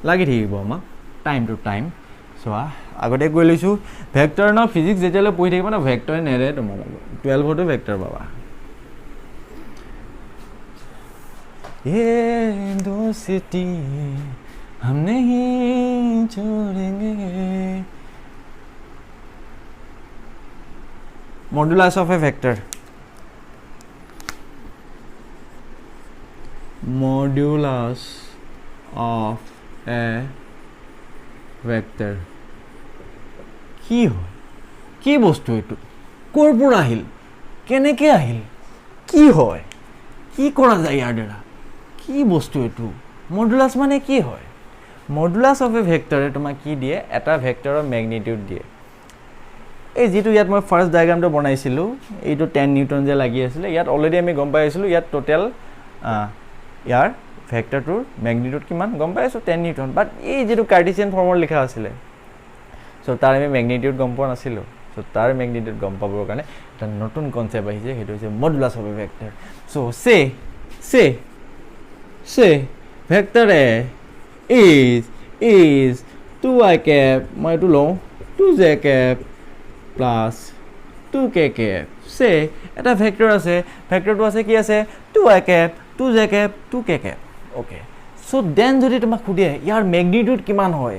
লাগি থাকিব আমাক টাইম টু টাইম সো আগতে গৈ লৈছো ভেক্টৰ ন ফিজিক্স যেতিয়ালৈ পঢ়ি থাকিব না ভেক্টৰ নেৰে তোমালোক 12 তো ভেক্টৰ বাবা ये दो सिटी हम नहीं छोड़ेंगे modulus of a vector modulus of a vector কি বস্তু এটো কোৰ পৰা আহিল কেনেকে আহিল কি হয় কি কৰা যায় ইয়াৰ দ্বাৰা কি বস্তু এটো মডুলাস মানে কি হয় মডুলাস অফ এ ভেক্টৰে তোমাক কি দিয়ে এটা ভেক্টৰৰ ম্যাগনিটিউড দিয়ে এই যেটো ইয়াত মই ফার্স্ট ডায়াগ্রামটো বনাইছিলো এইটো 10 নিউটন যে লাগি আছিল ইয়াত অলরেডি আমি গম পাইছিলো ইয়াত টোটাল ইয়াৰ ভেক্টৰটোৰ ম্যাগনিটিউড কিমান গম পাইছো 10 নিউটন বাট এই যেটো কাৰ্টেছিয়ান ফৰ্মত লিখা আছিল সো তাৰ আমি ম্যাগনিটিউড গম পোৱা নাছিলো সো তাৰ ম্যাগনিটিউড গম পাবৰ কাৰণে এটা নতুন কনসেপ্ট আহিছে হেতু হৈছে modulus of a vector so say vector A is 2i cap মই এটো লও 2j cap plus 2k cap say এটা ভেক্টৰ আছে ভেক্টৰটো আছে কি আছে 2i cap 2j cap 2k cap okay so then যদি তোমাক খুদিয়ে ইয়াৰ ম্যাগনিটিউড কিমান হয়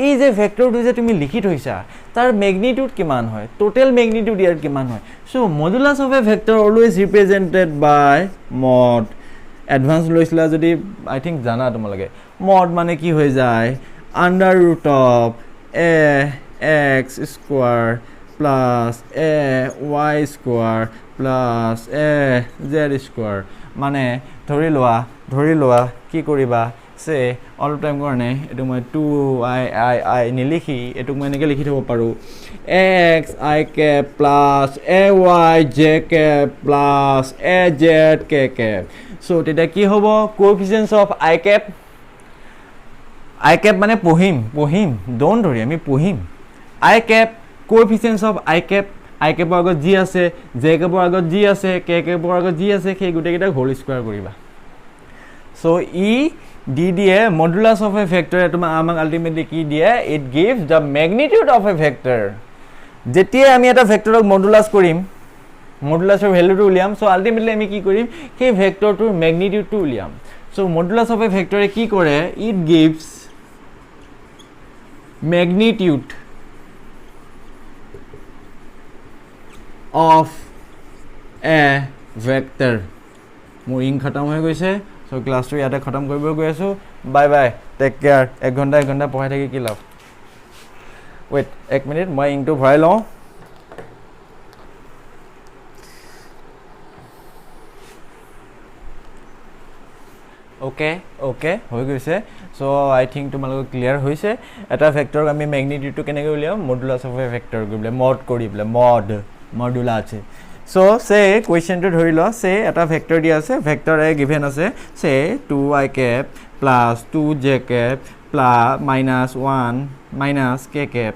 এই যে ভেক্টৰটো যে তুমি লিখি থৈছা তাৰ ম্যাগনিটিউড কিমান হয় টোটাল ম্যাগনিটিউড ইয়াৰ কিমান হয় so modulus of a vector always represented by mod advance লৈছিলা যদি আই থিংক জানা তোমালোকে mod মানে কি হৈ যায় under root of a x square plus a y square plus a z square মানে ধৰি লোৱা কি কৰিবা সে অল টাইম কাৰণে এটো মই 2 i নিলিখি এটো মই এনেকৈ লিখি থব পাৰো x i cap plus a y j cap plus a z k cap so তেতিয়া কি হ'ব কোএফিচিয়েন্টস অফ i cap মানে পঢ়িম ডোন্ট ধৰি আমি পঢ়িম i cap coefficients of i cap ৰ আগত g আছে j cap ৰ আগত g আছে k cap ৰ আগত g আছে সেই গুটেকেইটা হোল স্কয়াৰ কৰিবা সো ই দি দিয়ে মডুলাস অফ এ ভেক্টৰ এটো আমাক আলটিমেটলি কি দিয়ে it gives the magnitude of a vector যেতিয়া আমি এটা ভেক্টৰক মডুলাস কৰিম মডুলাসৰ ভ্যালুটো উলিয়াম সো আলটিমেটলি আমি কি কৰিম সেই ভেক্টৰটোৰ ম্যাগনিটিউডটো উলিয়াম সো মডুলাস অফ এ ভেক্টৰে কি কৰে it gives magnitude of a vector মোৰ ইং খতম হৈ গৈছে সো ক্লাসটো ইয়াতে খতম কৰিব গৈ আছো বাই বাই টেক কেয়ার 1 ঘন্টা পঢ়াই থাকি কি লাভ ওয়েট 1 মিনিট মই ইংটো ভৰাই লওঁ ওকে হৈ গৈছে সো আই থিংক তোমালোক ক্লিয়াৰ হৈছে এটা ভেক্টৰ আমি ম্যাগনিটিউডটো কেনেকৈ উলিয়াম মডুলাস অফ এ ভেক্টৰ কৰিলে মড কৰিলে মডুলা আছে সো সে কোৱেশ্চনটো ধৰি ল সে এটা ভেক্টৰ দি আছে ভেক্টৰ এ গিভেন আছে সে 2i cap plus 2j cap plus minus k cap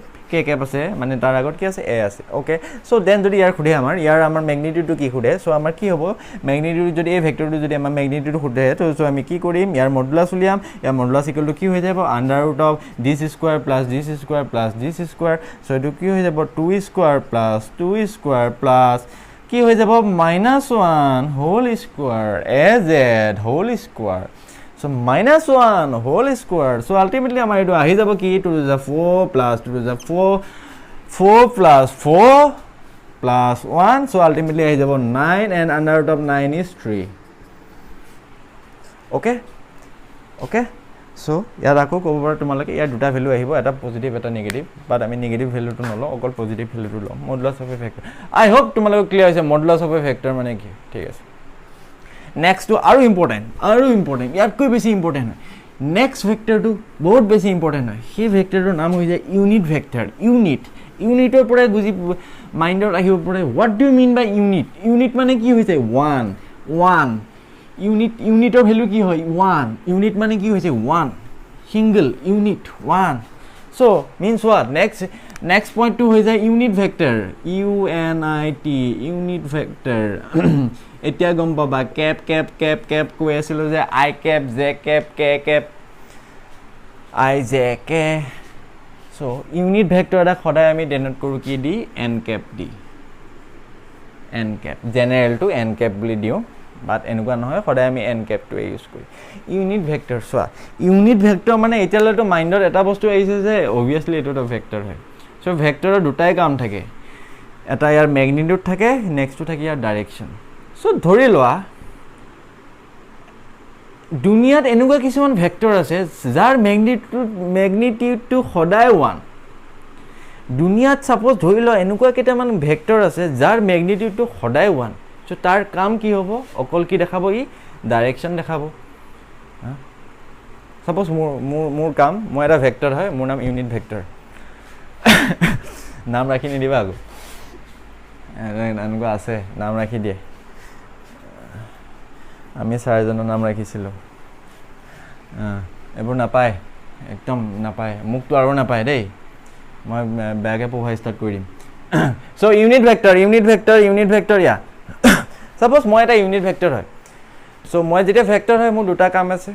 আছে মানে তাৰ আগত কি আছে a আছে ওকে সো দেন যদি ইয়াৰ খুদে আমাৰ ম্যাগনিটিউডটো কি খুদে সো আমাৰ কি হ'ব ম্যাগনিটিউড যদি এই ভেক্টৰটো যদি আমাৰ ম্যাগনিটিউড খুদে তো সো আমি কি কৰিম ইয়াৰ মডুলাস উলিয়াম ইয়াৰ মডুলাস ইকুৱেল টু কি হৈ যাব under root of this square plus this square plus this square so এটো কি হৈ যাব 2 square plus কি হৈ যাব -1 whole square az whole square so -1 whole square so ultimately আমাৰ এটো আহি যাব কি 2 to the 4 plus 2 to the 4 plus 4 plus 1 so ultimately আহি যাব 9 and under root of 9 is 3 okay so ইয়াৰ আকৌ ক'ব পাৰা তোমালোকে ইয়াৰ দুটা ভ্যালু আহিব এটা পজিটিভ এটা নেগেটিভ বাট আমি নেগেটিভ ভ্যালুটো নলও অকল পজিটিভ ভ্যালুটো লম modulus of a vector I hope তোমালোকে ক্লিয়াৰ হৈছে মডুলাস অফ এ ভেক্টৰ মানে কি ঠিক আছে নেক্সট টু আৰু ইম্পৰ্টেন্ট ইয়াতকৈ বেছি ইম্পৰ্টেন্ট হয় নেক্সট ভেক্টৰটো বহুত বেছি ইম্পৰ্টেন্ট হয় সেই ভেক্টৰটোৰ নাম হৈ যায় ইউনিট ভেক্টৰ ইউনিটৰ পৰা গুজি মাইন্ডত আহিব পৰে what do you mean by unit মানে কি হৈছে 1 ইউনিটৰ ভ্যালু কি হয় 1 ইউনিট মানে কি হৈছে 1 single unit 1 so means what next point to হৈ যায় unit vector unit unit vector এতিয়া গম পাবা cap কৈ আছিল যে i cap j cap k cap i j k so unit vector এটা সদায় আমি ডেনোট কৰো কি দি n cap general to n cap বুলি দিও বাট এনেকুৱা নহয় সদায় আমি n cap টো ইউজ কৰি ইউনিট ভেক্টৰ সোয়া ইউনিট ভেক্টৰ মানে এতিয়ালৈতো মাইন্ডত এটা বস্তু আহিছে যে obviously এটো এটা ভেক্টৰ হয় সো ভেক্টৰৰ দুটাই কাম থাকে এটা ইয়াৰ ম্যাগনিটিউড থাকে নেক্সটটো থাকে ইয়াৰ ডাইৰেকশন সো ধৰি লোৱা দুনিয়াত এনেকুৱা কিছুমান ভেক্টৰ আছে যাৰ ম্যাগনিটিউডটো সদায় 1 দুনিয়াত সাপোজ ধৰি লোৱা এনেকুৱা কেইটামান ভেক্টৰ আছে যাৰ ম্যাগনিটিউডটো সদায় 1 সো তাৰ কাম কি হ'ব অকল কি দেখাব ই ডাইৰেকশন দেখাব সাপোজ মোৰ কাম মই এটা ভেক্টৰ হয় মোৰ নাম ইউনিট ভেক্টৰ নাম ৰাখি নিদিবা আগো এনেকুৱা আছে নাম ৰাখি দিয়ে আমি চাৰিজনৰ নাম ৰাখিছিলোঁ এইবোৰ নাপায় একদম নাপায় মোকতো আৰু নাপায় দেই মই বেয়াকৈ পঢ়া ষ্টাৰ্ট কৰি দিম চ' ইউনিট ভেক্টৰ ইয়া ছাপ'জ মই এটা ইউনিট ভেক্টৰ হয় চ' মই যেতিয়া ভেক্টৰ হয় মোৰ দুটা কাম আছে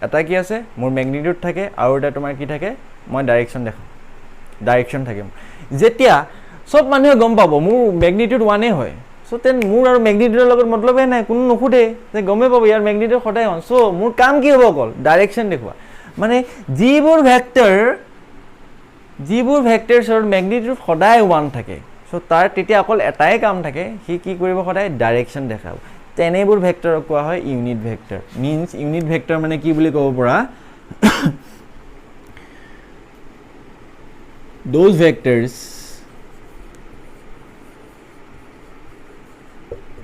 এটা কি আছে মোৰ মেগনিটিউড থাকে আৰু এটা তোমাৰ কি থাকে মই ডাইৰেকশ্যন থাকে যেতিয়া চব মানুহে গম পাব মোৰ মেগনিটিউড 1 হয় চ' তেন মোৰ আৰু মেগনিটিউডৰ লগত মতলবেই নাই কোনো নুসুধে যে গমেই পাব ইয়াৰ মেগনিটিউড সদায় 1 চ' মোৰ কাম কি হ'ব অকল ডাইৰেকশ্যন দেখুওৱা মানে যিবোৰ ভেক্টৰছৰ মেগনিটিউড সদায় 1 থাকে চ' তাৰ তেতিয়া অকল এটাই কাম থাকে সি কি কৰিব সদায় ডাইৰেকশ্যন দেখাব তেনেবোৰ ভেক্টৰক কোৱা হয় unit vector means unit vector মানে কি বুলি ক'ব পৰা those vectors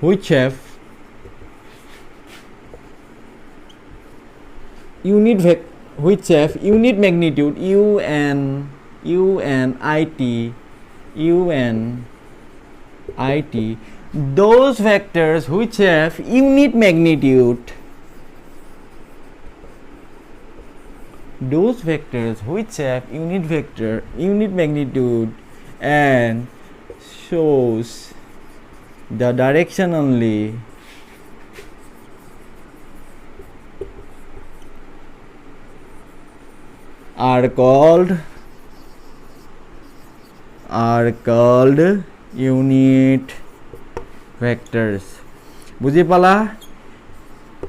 which have unit magnitude unit those vectors which have unit magnitude and shows the direction only are called unit vectors বুজি পালা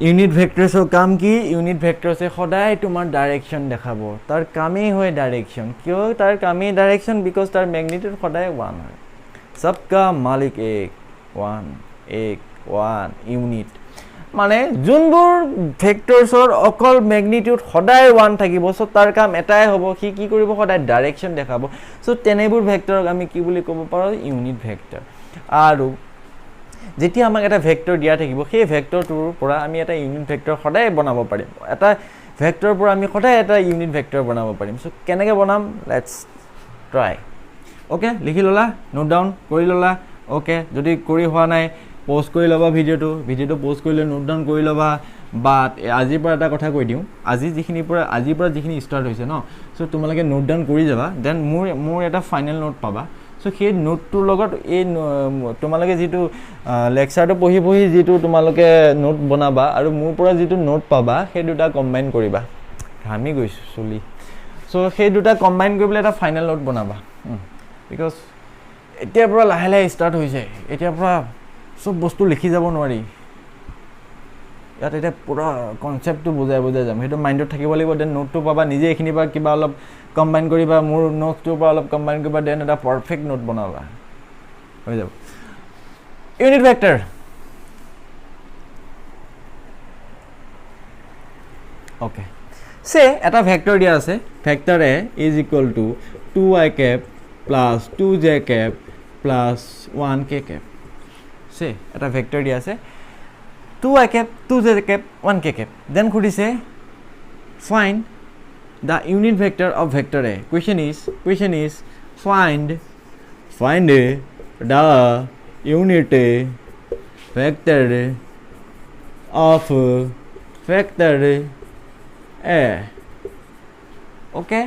ইউনিট ভেক্টৰছৰ কাম কি ইউনিট ভেক্টৰছে সদায় তোমাৰ ডাইৰেকশ্যন দেখাব তাৰ কামেই হয় ডাইৰেকশ্যন কিয় তাৰ কামেই ডাইৰেকশ্যন বিকজ তাৰ মেগনিটিউড সদায় 1 হয় সবকা মালিক এক 1 ইউনিট মানে যোনবোৰ ভেক্টৰছৰ অকল মেগনিটিউড সদায় 1 থাকিব চ' তাৰ কাম এটাই হ'ব সি কি কৰিব সদায় ডাইৰেকশ্যন দেখাব চ' তেনেবোৰ ভেক্টৰক আমি কি বুলি ক'ব পাৰোঁ ইউনিট ভেক্টৰ আৰু যেতিয়া আমাক এটা ভেক্টৰ দিয়া থাকিব সেই ভেক্টৰটোৰ পৰা আমি এটা ইউনিট ভেক্টৰ সদায় বনাব পাৰিম এটা ভেক্টৰৰ পৰা আমি সদায় এটা ইউনিট ভেক্টৰ বনাব পাৰিম চ' কেনেকৈ বনাম লেটছ ট্ৰাই অ'কে লিখি ল'লা নোট ডাউন কৰি ল'লা অ'কে যদি কৰি হোৱা নাই প'ষ্ট কৰি ল'বা ভিডিঅ'টো প'ষ্ট কৰিলে নোট ডাউন কৰি ল'বা বাট আজিৰ পৰা এটা কথা কৈ দিওঁ আজিৰ পৰা যিখিনি ষ্টাৰ্ট হৈছে ন চ' তোমালোকে নোট ডাউন কৰি যাবা দেন মোৰ এটা ফাইনেল নোট পাবা চ' সেই নোটটোৰ লগত এই তোমালোকে যিটো লেকচাৰটো পঢ়ি যিটো তোমালোকে নোট বনাবা আৰু মোৰ পৰা যিটো নোট পাবা সেই দুটা কম্বাইন কৰিবা ঘামি গৈছোঁ চুলি চ' সেই দুটা কম্বাইন কৰি পেলাই এটা ফাইনেল নোট বনাবা বিকজ এতিয়াৰ পৰা লাহে লাহে ষ্টাৰ্ট হৈছে এতিয়াৰ পৰা চব বস্তু লিখি যাব নোৱাৰি ইয়াত এতিয়া পুৰা কনচেপ্টটো বুজাই যাম সেইটো মাইণ্ডত থাকিব লাগিব দেন নোটটো পাবা নিজে এইখিনিৰ পৰা কিবা অলপ কম্বাইন কৰিবা মোৰ নোটটোৰ পৰা অলপ কম্বাইন কৰিবা দেন এটা পাৰফেক্ট নোট বনাবা হৈ যাব ইউনিট ভেক্টৰ অ'কে সে এটা ভেক্টৰ দিয়া আছে vector A is equal to 2i cap plus 2j cap plus 1k cap সে এটা ভেক্টৰ দিয়া আছে 2i cap 2j cap 1k cap then খুদিছে find the unit vector of vector a question is find the unit vector of vector a okay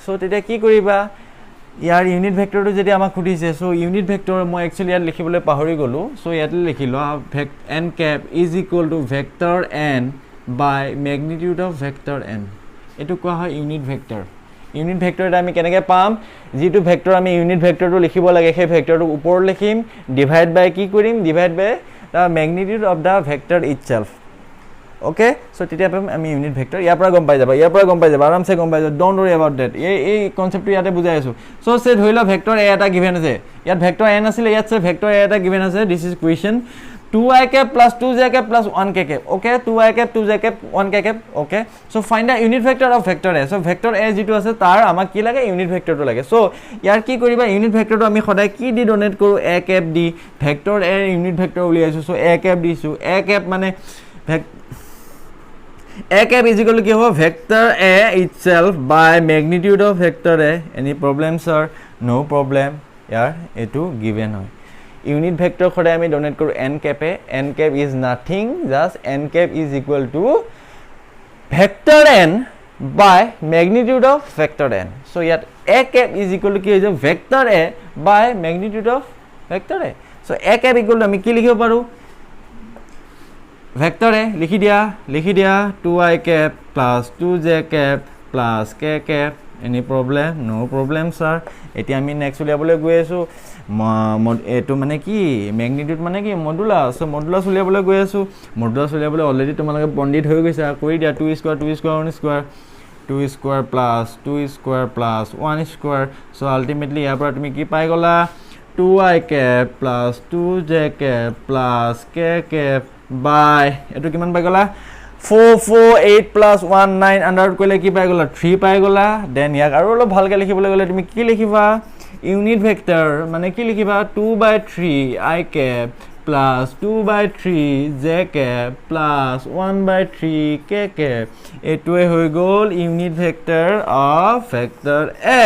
so তেতিয়া কি কৰিবা ইয়াৰ unit ভেক্টৰটো যদি আমাক খুদিছে সো ইউনিট ভেক্টৰ মই একচুয়ালি ইয়াত লিখিবলৈ পাহৰি গলো সো ইয়াতে লিখিলো n cap is equal to vector n by magnitude of vector n এটো কোৱা হয় ইউনিট ভেক্টৰ এটা আমি কেনেকৈ পাম যিটো ভেক্টৰ আমি ইউনিট ভেক্টৰটো লিখিব লাগে সেই ভেক্টৰটো ওপৰত লিখিম ডিভাইড বাই কি কৰিম divide by the magnitude of the vector itself okay so তেতিয়া পাম আমি ইউনিট ভেক্টৰ ইয়াৰ পৰা গম পাই যাবা আৰামছে গম পাই যাবা ডোন্ট वरी अबाउट दैट এই কনসেপ্টটো ইয়াতে বুজাই আছো সো সে ধৰি ল ভেক্টৰ এ এটা গিভেন আছে ইয়াত ভেক্টৰ n আছিল ইয়াত সে ভেক্টৰ এ এটা গিভেন আছে this is question 2i cap plus 2j cap plus 1k cap okay 2i cap 2j cap 1k cap okay so find the unit vector of vector a so vector a jitu ase tar amak ki lage unit vector to lage so yar ki koriba unit vector to ami khoday ki di donate koru a cap di vector a unit vector uli aisu so a cap disu a cap mane a cap is equal to ki hobo vector a itself by magnitude of vector a any problem sir no problem yar etu given hoy unit vector সদায় আমি donate কৰোঁ n কেপে n cap is nothing just n cap is equal to vector n by magnitude of vector n so ইয়াত a cap is equal to কি হৈ যাব vector a by magnitude of vector a so a cap equal to আমি কি লিখিব পাৰো vector a লিখি দিয়া 2i cap plus 2j cap plus k cap any problem no problem sir এতিয়া আমি নেক্সট উলিয়াবলৈ গৈ আছো এটো মানে কি ম্যাগনিটিউড মানে কি মডুলাস সো মডুলাস উলিয়াবলৈ গৈ আছো মডুলাস উলিয়াবলৈ অলৰেডি তোমালোকে পণ্ডিত হৈ গৈছে কৰি দিয়া 2 square 1 square 2 square plus 2 square plus 1 square so ultimately ইয়াৰ পৰা তুমি কি পাই গলা 2i cap plus 2j cap plus k cap by এটো কিমান পাই গলা 448 plus 19 আন্ডাৰ কৰিলে কি পাই গলা 3 পাই গলা দেন ইয়াক আৰু অলপ ভালকে লিখিবলৈ গলে তুমি কি লিখিবা ইউনিট ভেক্টৰ মানে কি লিখিবা 2/3 i cap plus 2/3 j cap plus 1/3 k cap এটোৱে হৈ গল unit vector of vector a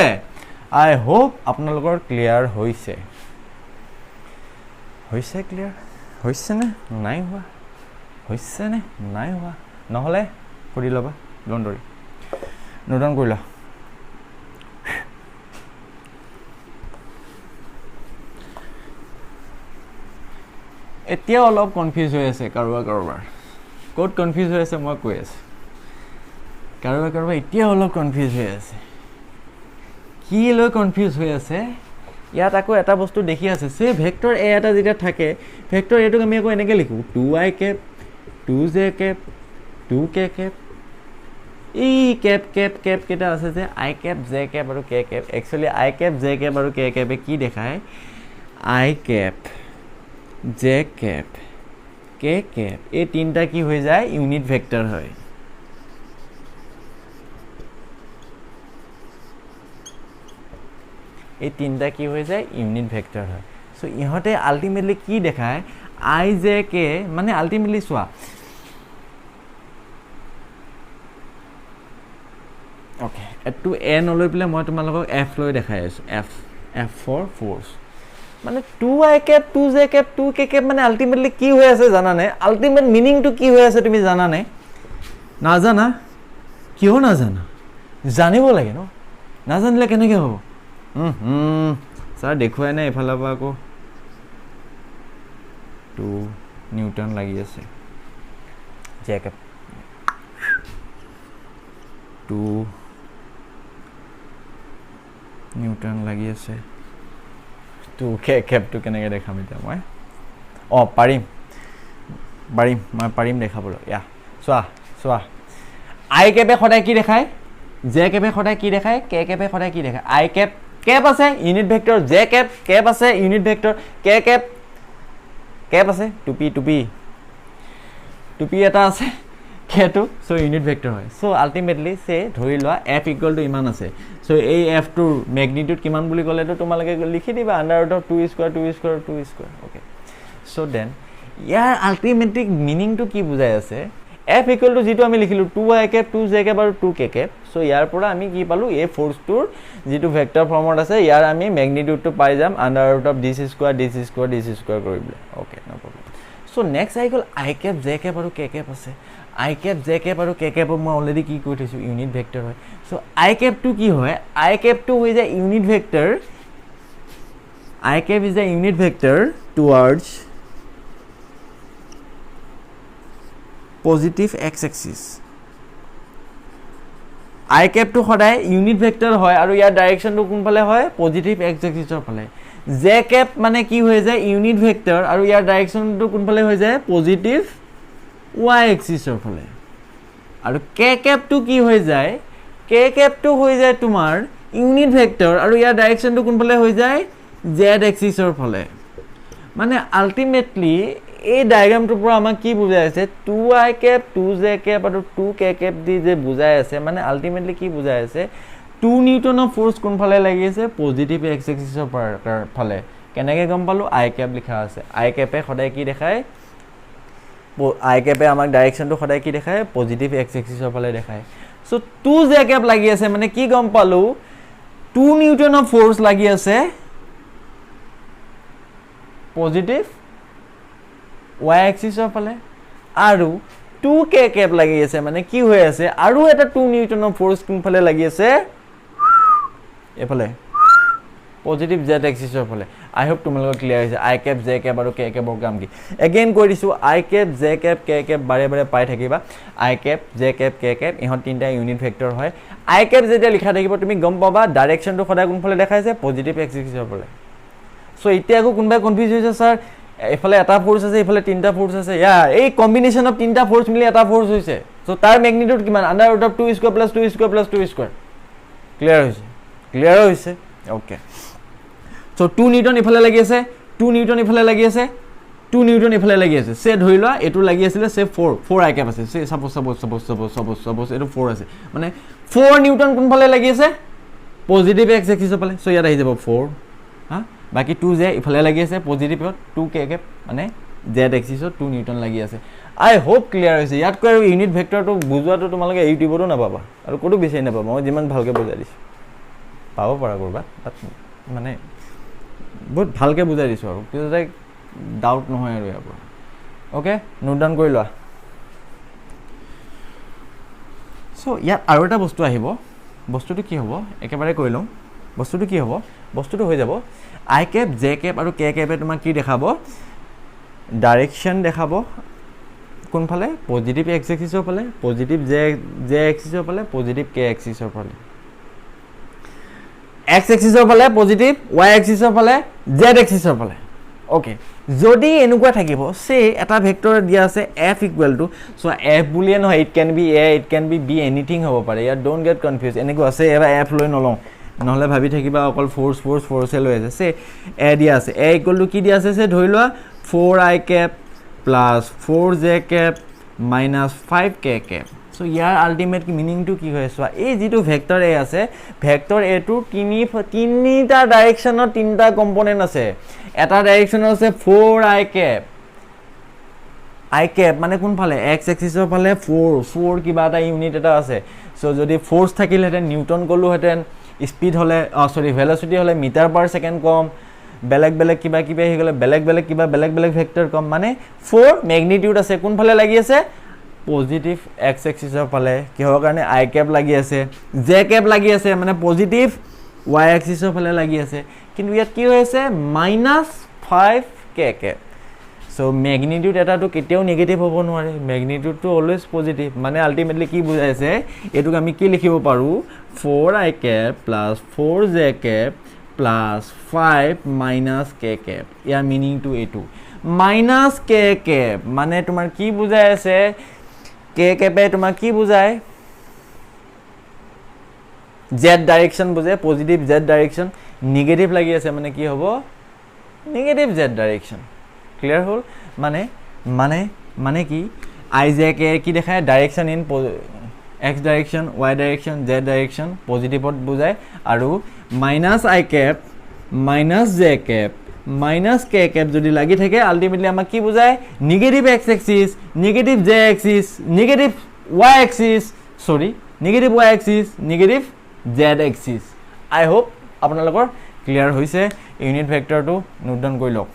I hope আপোনালোকৰ ক্লিয়াৰ হৈছে ক্লিয়াৰ হৈছে নে নাই হোৱা হৈছে নে নাই হোৱা নহলে কৰি লবা ডন্ট वरी নোট ডাউন কৰিলা এতিয়া অলপ কনফিউজ হৈ আছে কাৰোবাৰ কোড কনফিউজ হৈ আছে মই কৈ আছো কাৰোবাৰ এতিয়া অলপ কনফিউজ হৈ আছে কি লৈ কনফিউজ হৈ আছে ইয়াত আকৌ এটা বস্তু দেখি আছে সে ভেক্টৰ a এটা যেটা থাকে ভেক্টৰ a টোক আমি আকৌ এনেকৈ লিখো 2i cap 2j cap 2k cap এই cap কেটা আছে যে i cap j cap আৰু k cap actually i cap j cap আৰু k cap এ কি দেখায় i cap j cap k cap এই তিনটা কি হৈ যায় ইউনিট ভেক্টৰ হয় এই তিনটা কি হৈ যায় ইউনিট ভেক্টৰ হয় সো ইহতে আলটিমেটলি কি দেখায় i j k মানে আলটিমেটলি সোয়া ওকে এটু n লৈ পেলে মই তোমালোকক f লৈ দেখাই আছো f for force মানে 2i cap 2j cap 2k cap মানে আলটিমেটলি কি হৈ আছে জানা নে আলটিমেট মিনিং টু কি হৈ আছে তুমি জানা নে না জানা কিয় না জানা জানিব লাগে ন না জানিলে কেনেকৈ হ'ব স্যার দেখুৱাই নাই এফালৰ পৰা আকৌ 2 নিউটন লাগি আছে জ্যাকব 2 নিউটন লাগি আছে 2k cap টো কেনেকৈ দেখাম এতিয়া মই পাৰিম মই পাৰিম দেখাবলৈ ইয়া চোৱা i cap এ সদায় কি দেখায় j cap এ সদায় কি দেখায় k cap এ সদায় কি দেখায় i cap cap আছে ইউনিট ভেক্টৰ j cap আছে ইউনিট ভেক্টৰ k cap আছে টুপি এটা আছে k টো সো ইউনিট ভেক্টৰ হয় সো আলটিমেটলি সে ধৰি লোৱা f ইকুৱেল টু ইমান আছে সো এই f টোৰ ম্যাগনিটিউড কিমান বুলি ক'লে তো তোমালোকে লিখি দিবা under root of 2 square okay so then ইয়াৰ আলটিমেটিক মিনিং টু কি বুজাই আছে f equal to যেটো আমি লিখিলো 2i cap 2j cap আৰু 2k cap সো ইয়াৰ পৰা আমি কি পালো এই ফোৰ্স টোৰ যেটো ভেক্টৰ ফৰ্মত আছে ইয়াৰ আমি ম্যাগনিটিউড টো পাই যাম under root of dc square কৰিবলে okay no problem so next আই গল i cap j cap আৰু k cap আছে i cap j cap আৰু k cap মই অলৰেডি কি কৈ থৈছো ইউনিট ভেক্টৰ হয় সো i cap টো কি হয় i cap টো হৈ যায় unit vector i cap is a unit vector towards positive x axis i cap to সদায় ইউনিট ভেক্টৰ হয় আৰু ইয়াৰ ডাইৰেকশন টো কোন ফালে হয় পজিটিভ x axis ৰ ফালে j cap মানে কি হৈ যায় ইউনিট ভেক্টৰ আৰু ইয়াৰ ডাইৰেকশন টো কোন ফালে হৈ যায় পজিটিভ y axis ৰ ফালে আৰু k cap টো কি হৈ যায় k cap টো হৈ যায় তোমাৰ ইউনিট ভেক্টৰ আৰু ইয়াৰ ডাইৰেকশন টো কোন ফালে হৈ যায় z axis ৰ ফালে মানে আলটিমেটলি এই ডায়াগ্ৰামটোৰ পৰা আমাক কি বুজাই আছে 2i cap 2j cap আৰু 2k cap দি যে বুজাই আছে মানে আলটিমেটলি কি বুজাই আছে 2 নিউটন অফ ফোর্স কোন ফালে লাগি আছে পজিটিভ x axis ৰ ফালে কেনেকৈ গম পালো i cap লিখা আছে i cap এ সদায় কি দেখায় i cap এ আমাক ডাইৰেকশনটো সদায় কি দেখায় পজিটিভ x axis ৰ ফালে দেখায় সো 2j cap লাগি আছে মানে কি গম পালো 2 নিউটন অফ ফোর্স লাগি আছে পজিটিভ y এক্সিছৰ ফালে আৰু 2k কেপ লাগি আছে মানে কি হৈ আছে আৰু এটা 2 নিউটনৰ ফোৰ্স কোনফালে লাগি আছে এফালে পজিটিভ z এক্সিছৰ ফালে আই হোপ তোমালোকৰ ক্লিয়াৰ হৈছে i cap j cap আৰু k cap ৰ কাম কি এগেইন কৈ দিছো i cap j cap k cap বাৰে বাৰে পাই থাকিবা i cap j cap k cap ইহত তিনটা ইউনিট ভেক্টৰ হয় i cap যেতিয়া লিখা থাকিব তুমি গম পাবা ডাইৰেকশনটো সদায় কোনফালে দেখাইছে পজিটিভ এক্সিছৰ ফালে সো এতিয়া আকৌ কোনবাই কনফিউজ হৈছে স্যাৰ এফালে এটা ফোর্স আছে এফালে তিনটা ফোর্স আছে ইয়া এই কম্বিনেশন অফ তিনটা ফোর্স মিলি এটা ফোর্স হৈছে সো তার ম্যাগনিটিউড কিমান under root of 2 square plus 2 square plus 2 square clear হৈছে ওকে সো 2 নিউটন ইফালে লাগি আছে 2 নিউটন ইফালে লাগি আছে 2 নিউটন ইফালে লাগি আছে সে ধৰি লোৱা এটো লাগি আছিল সে 4 আই ক্যাপ আছে সে সাপোজ এটো 4 আছে মানে 4 নিউটন কোনফালে লাগি আছে পজিটিভ এক্স এক্সিছৰ ফালে সো ইয়াত আহি যাব 4 হা বাকি 2 যে ইফালে লাগি আছে পজিটিভত 2 k cap মানে z এক্সিছত 2 নিউটন লাগি আছে আই হোপ ক্লিয়াৰ হৈছে ইয়াত কৈ ইউনিট ভেক্টৰটো বুজোৱাটো তোমালোকে ইউটিউবতো নাপাবা আৰু কোটো বিচাৰি নাপাবা মই যিমান ভালকে বুজাই দিছো পাব পৰা কৰবা মানে বহুত ভালকে বুজাই দিছো আৰু কিয় যে ডাউট নহয় আৰু ইয়াৰ পৰা ওকে নোট ডাউন কৰি লোৱা সো ইয়াত আৰু এটা বস্তু আহিব বস্তুটো কি হ'ব একেবাৰে কৈ লওঁ বস্তুটো কি হ'ব বস্তুটো হৈ যাব i cap j cap আৰু k cap এ তোমাক কি দেখাব ডাইৰেকশন দেখাব কোনফালে পজিটিভ x এক্সিছৰ ফালে পজিটিভ j এক্সিছৰ ফালে পজিটিভ k এক্সিছৰ ফালে x এক্সিছৰ ফালে পজিটিভ y এক্সিছৰ ফালে z এক্সিছৰ ফালে ওকে যদি এনেকুৱা থাকিব সে এটা ভেক্টৰ দিয়া আছে f equal to so f বুলিয়ে নহয় it can be a it can be b anything হ'ব পাৰে ইয়া ডোন্ট গেট কনফিউজ এনেকুৱা আছে এবা f লৈ নলওঁ নহলে ভাবি থাকিবা অকল ফোৰ্স লৈ আছে সে a দিয়া আছে a ইকুৱেল টু কি দিয়া আছে সে ধৰি লোৱা 4i cap plus 4j cap minus 5k cap so ইয়াৰ আলটিমেট মিনিংটো কি হয় সোৱা এই যেটো ভেক্টৰ a আছে ভেক্টৰ a টু তিনিটা ডাইৰেকশনৰ তিনটা কম্পোনেন্ট আছে এটা ডাইৰেকশন আছে 4i cap i cap মানে কোনফালে x এক্সিছৰ ফালে 4 কিবা এটা ইউনিট এটা আছে সো যদি ফোর্স থাকিলে হেতেন নিউটন কলো হেতেন স্পিড হলে ভেলোসিটি হলে মিটার পার সেকেন্ড কম বেলেগ কিবা হি গলে বেলেগ ভেক্টর কম মানে 4 ম্যাগনিটিউড আছে কোন ফালে লাগি আছে পজিটিভ x এক্সিছৰ ফালে কি হওয়ার কারণে i cap লাগি আছে j cap লাগি আছে মানে পজিটিভ y এক্সিছৰ ফালে লাগি আছে কিন্তু ইয়াত কি হৈছে -5k cap সো ম্যাগনিটিউড এটা তো কেতিয়াও নেগেটিভ হ'ব নোৱাৰে ম্যাগনিটিউড তো অলওয়েজ পজিটিভ মানে আলটিমেটলি কি বুজাইছে এটুক আমি কি লিখিব পাৰো 4i cap plus 4j cap plus 5 k cap year meaning to এটু k cap মানে তোমাৰ কি বুজাই আছে k cap এ তোমাৰ কি বুজায় z ডাইৰেকশন বুজায় পজিটিভ z ডাইৰেকশন নেগেটিভ লাগি আছে মানে কি হ'ব নেগেটিভ z ডাইৰেকশন ক্লিয়াৰ হল মানে কি i j k কি দেখায় direction in x direction y direction z direction পজিটিভত বুজায় আৰু -i cap -j cap -k cap যদি লাগি থাকে আলটিমেটলি আমাক কি বুজায় negative x axis negative j axis negative y axis negative y axis negative z axis I hope আপোনালোকৰ clear হৈছে ইউনিট ভেক্টৰটো নোট ডাউন কৰি লওক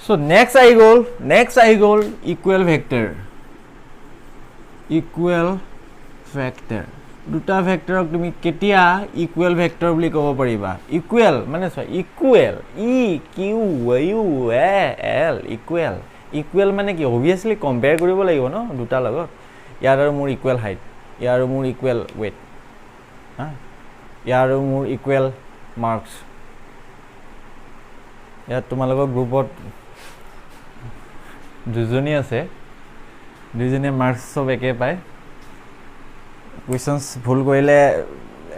So next I goal equal vector দুটা ভেক্টৰক তুমি কেতিয়া ইকুৱেল ভেক্টৰ বুলি ক'ব পাৰিবা ইকুৱেল মানে equal E Q U L equal মানে কি obviously কম্পেয়াৰ কৰিব লাগিব ন দুটা লগত ইয়াৰ আৰু মোৰ ইকুৱেল হাইট ইয়াৰ আৰু মোৰ ইকুৱেল weight হা ইয়াৰ আৰু মোৰ ইকুৱেল মাৰ্কস ইয়াত তোমালোকৰ গ্ৰুপত দুজনী আছে দুজনী মাৰ্কস সব একে পায় কোয়েশ্চনস ভুল কৰিলে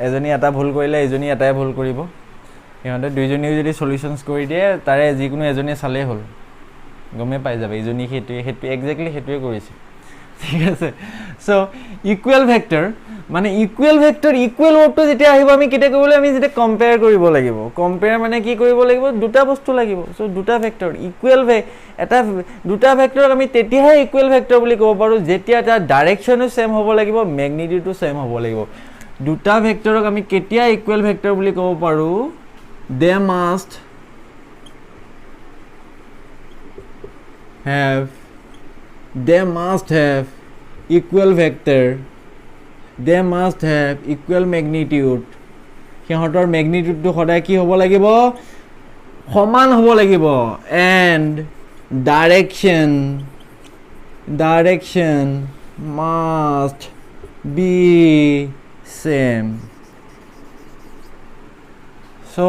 এজনী এটা ভুল কৰিলে এজনী এটাই ভুল কৰিব ইহঁতে দুইজনীও যদি সলিউশনস কৰি দিয়ে তাৰে যিকোনো এজনী চালে হল গমে পাই যাবে এজনী হেতু এক্স্যাক্টলি হেতুৱে কৰিছে ঠিক আছে সো ইকুৱেল ভেক্টৰ মানে ইকুৱেল ভেক্টৰ ইকুৱেল ৱৰ্ডটো যেতিয়া আহিব আমি কেতিয়া কৰিবলৈ আমি যেতিয়া কম্পেয়াৰ কৰিব লাগিব কম্পেয়াৰ মানে কি কৰিব লাগিব দুটা বস্তু লাগিব সো দুটা ভেক্টৰ ইকুৱেল এটা দুটা ভেক্টৰক আমি তেতিয়াহে ইকুৱেল ভেক্টৰ বুলি ক'ব পাৰোঁ যেতিয়া তাৰ ডাইৰেকশ্যনো সেম হ'ব লাগিব ম্যাগনিটিউডটো সেম হ'ব লাগিব দুটা ভেক্টৰক আমি কেতিয়া ইকুৱেল ভেক্টৰ বুলি ক'ব পাৰোঁ they must have equal vector they must have equal magnitude সিহঁতৰ magnitude টো সদায় কি হ'ব লাগিব সমান হ'ব লাগিব and direction must be same so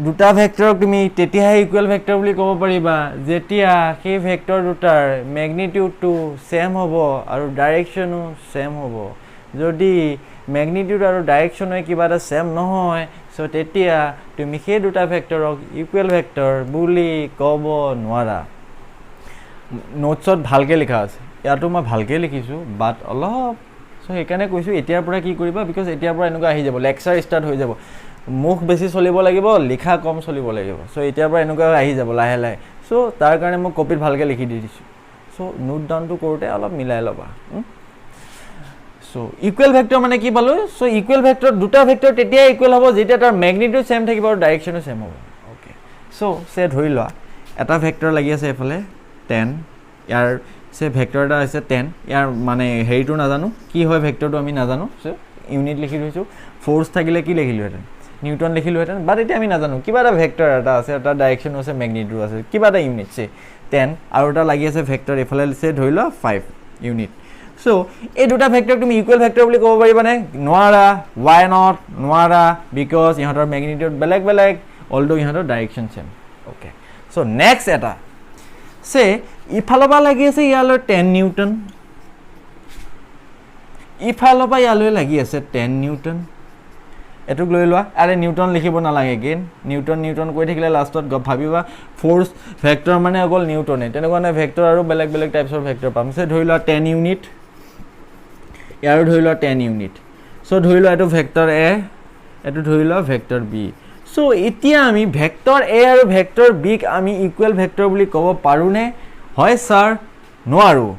দুটা ভেক্টৰক তুমি তেতিয়াহে ইকুৱেল ভেক্টৰ বুলি ক'ব পাৰিবা যেতিয়া সেই ভেক্টৰ দুটাৰ ম্যাগনিটিউডটো সেম হ'ব আৰু ডাইৰেকশ্যনো সেম হ'ব যদি ম্যাগনিটিউড আৰু ডাইৰেকশ্যনে কিবা এটা সেম নহয় সো তেতিয়া তুমি সেই দুটা ভেক্টৰক ইকুৱেল ভেক্টৰ বুলি ক'ব নোৱাৰা নোটছত ভালকৈ লিখা আছে ইয়াতো মই ভালকৈ লিখিছোঁ বাট অলপ সো সেইকাৰণে কৈছোঁ এতিয়াৰ পৰা কি কৰিবা বিকজ এতিয়াৰ পৰা এনেকুৱা আহি যাব লেকচাৰ ষ্টাৰ্ট হৈ যাব মুখ বেছি চলিব লাগিব লিখা কম চলিব লাগিব সো এতিয়াৰ পৰা এনেকুৱা আহি যাব লাহে লাহে সো তাৰ কাৰণে মই কপিত ভালকৈ লিখি দি দিছোঁ সো নোট ডাউনটো কৰোঁতে অলপ মিলাই ল'বা সো ইকুৱেল ভেক্টৰ মানে কি পালোঁ সো ইকুৱেল ভেক্টৰ দুটা ভেক্টৰ তেতিয়া ইকুৱেল হ'ব যেতিয়া তাৰ ম্যাগনিটিউড সেম থাকিব আৰু ডাইৰেকশ্যনো সেম হ'ব অ'কে সো ধৰি লোৱা এটা ভেক্টৰ লাগি আছে এইফালে 10 ইয়াৰ ভেক্টৰ এটা আছে 10 ইয়াৰ মানে হেৰিটো নাজানো কি হয় ভেক্টৰটো আমি নাজানো সো ইউনিট লিখি থৈছোঁ ফ'ৰ্চ থাকিলে কি লিখিলোহেঁতেন নিউটন লিখিলোহেঁতেন বাট এতিয়া আমি নাজানো কিবা এটা ভেক্টৰ এটা আছে এটা ডাইৰেকশ্যনো আছে ম্যাগনিটিউড আছে কিবা এটা ইউনিট 10 আৰু এটা লাগি আছে ভেক্টৰ এইফালে ধৰি লোৱা 5 ইউনিট সো এই দুটা ভেক্টৰক তুমি ইকুৱেল ভেক্টৰ বুলি ক'ব পাৰিবানে নোৱাৰা why not নোৱাৰা বিকজ ইহঁতৰ ম্যাগনিটিউড বেলেগ বেলেগ অলদো ইহঁতৰ direction same okay so next এটা ইফালৰ পৰা লাগি আছে ইয়ালৈ 10 নিউটন ইফালৰ পৰা ইয়ালৈ লাগি আছে 10 নিউটন এটুক লৈ লোৱা আৰে নিউটন লিখিব নালাগে গেন নিউটন কৈ থাকিলে লাষ্টত ভাবিবা ফ'ৰ্চ ভেক্টৰ মানে অকল নিউটনে তেনেকুৱা নাই ভেক্টৰ আৰু বেলেগ বেলেগ টাইপছৰ ভেক্টৰ পাম ধৰি লোৱা 10 ইউনিট ইয়াৰো ধৰি লোৱা 10 ইউনিট সো ধৰি লোৱা এইটো ভেক্টৰ এ এইটো ধৰি লোৱা ভেক্টৰ বি সো এতিয়া আমি ভেক্টৰ এ আৰু ভেক্টৰ বিক আমি ইকুৱেল ভেক্টৰ বুলি ক'ব পাৰোঁনে হয় ছাৰ নোৱাৰোঁ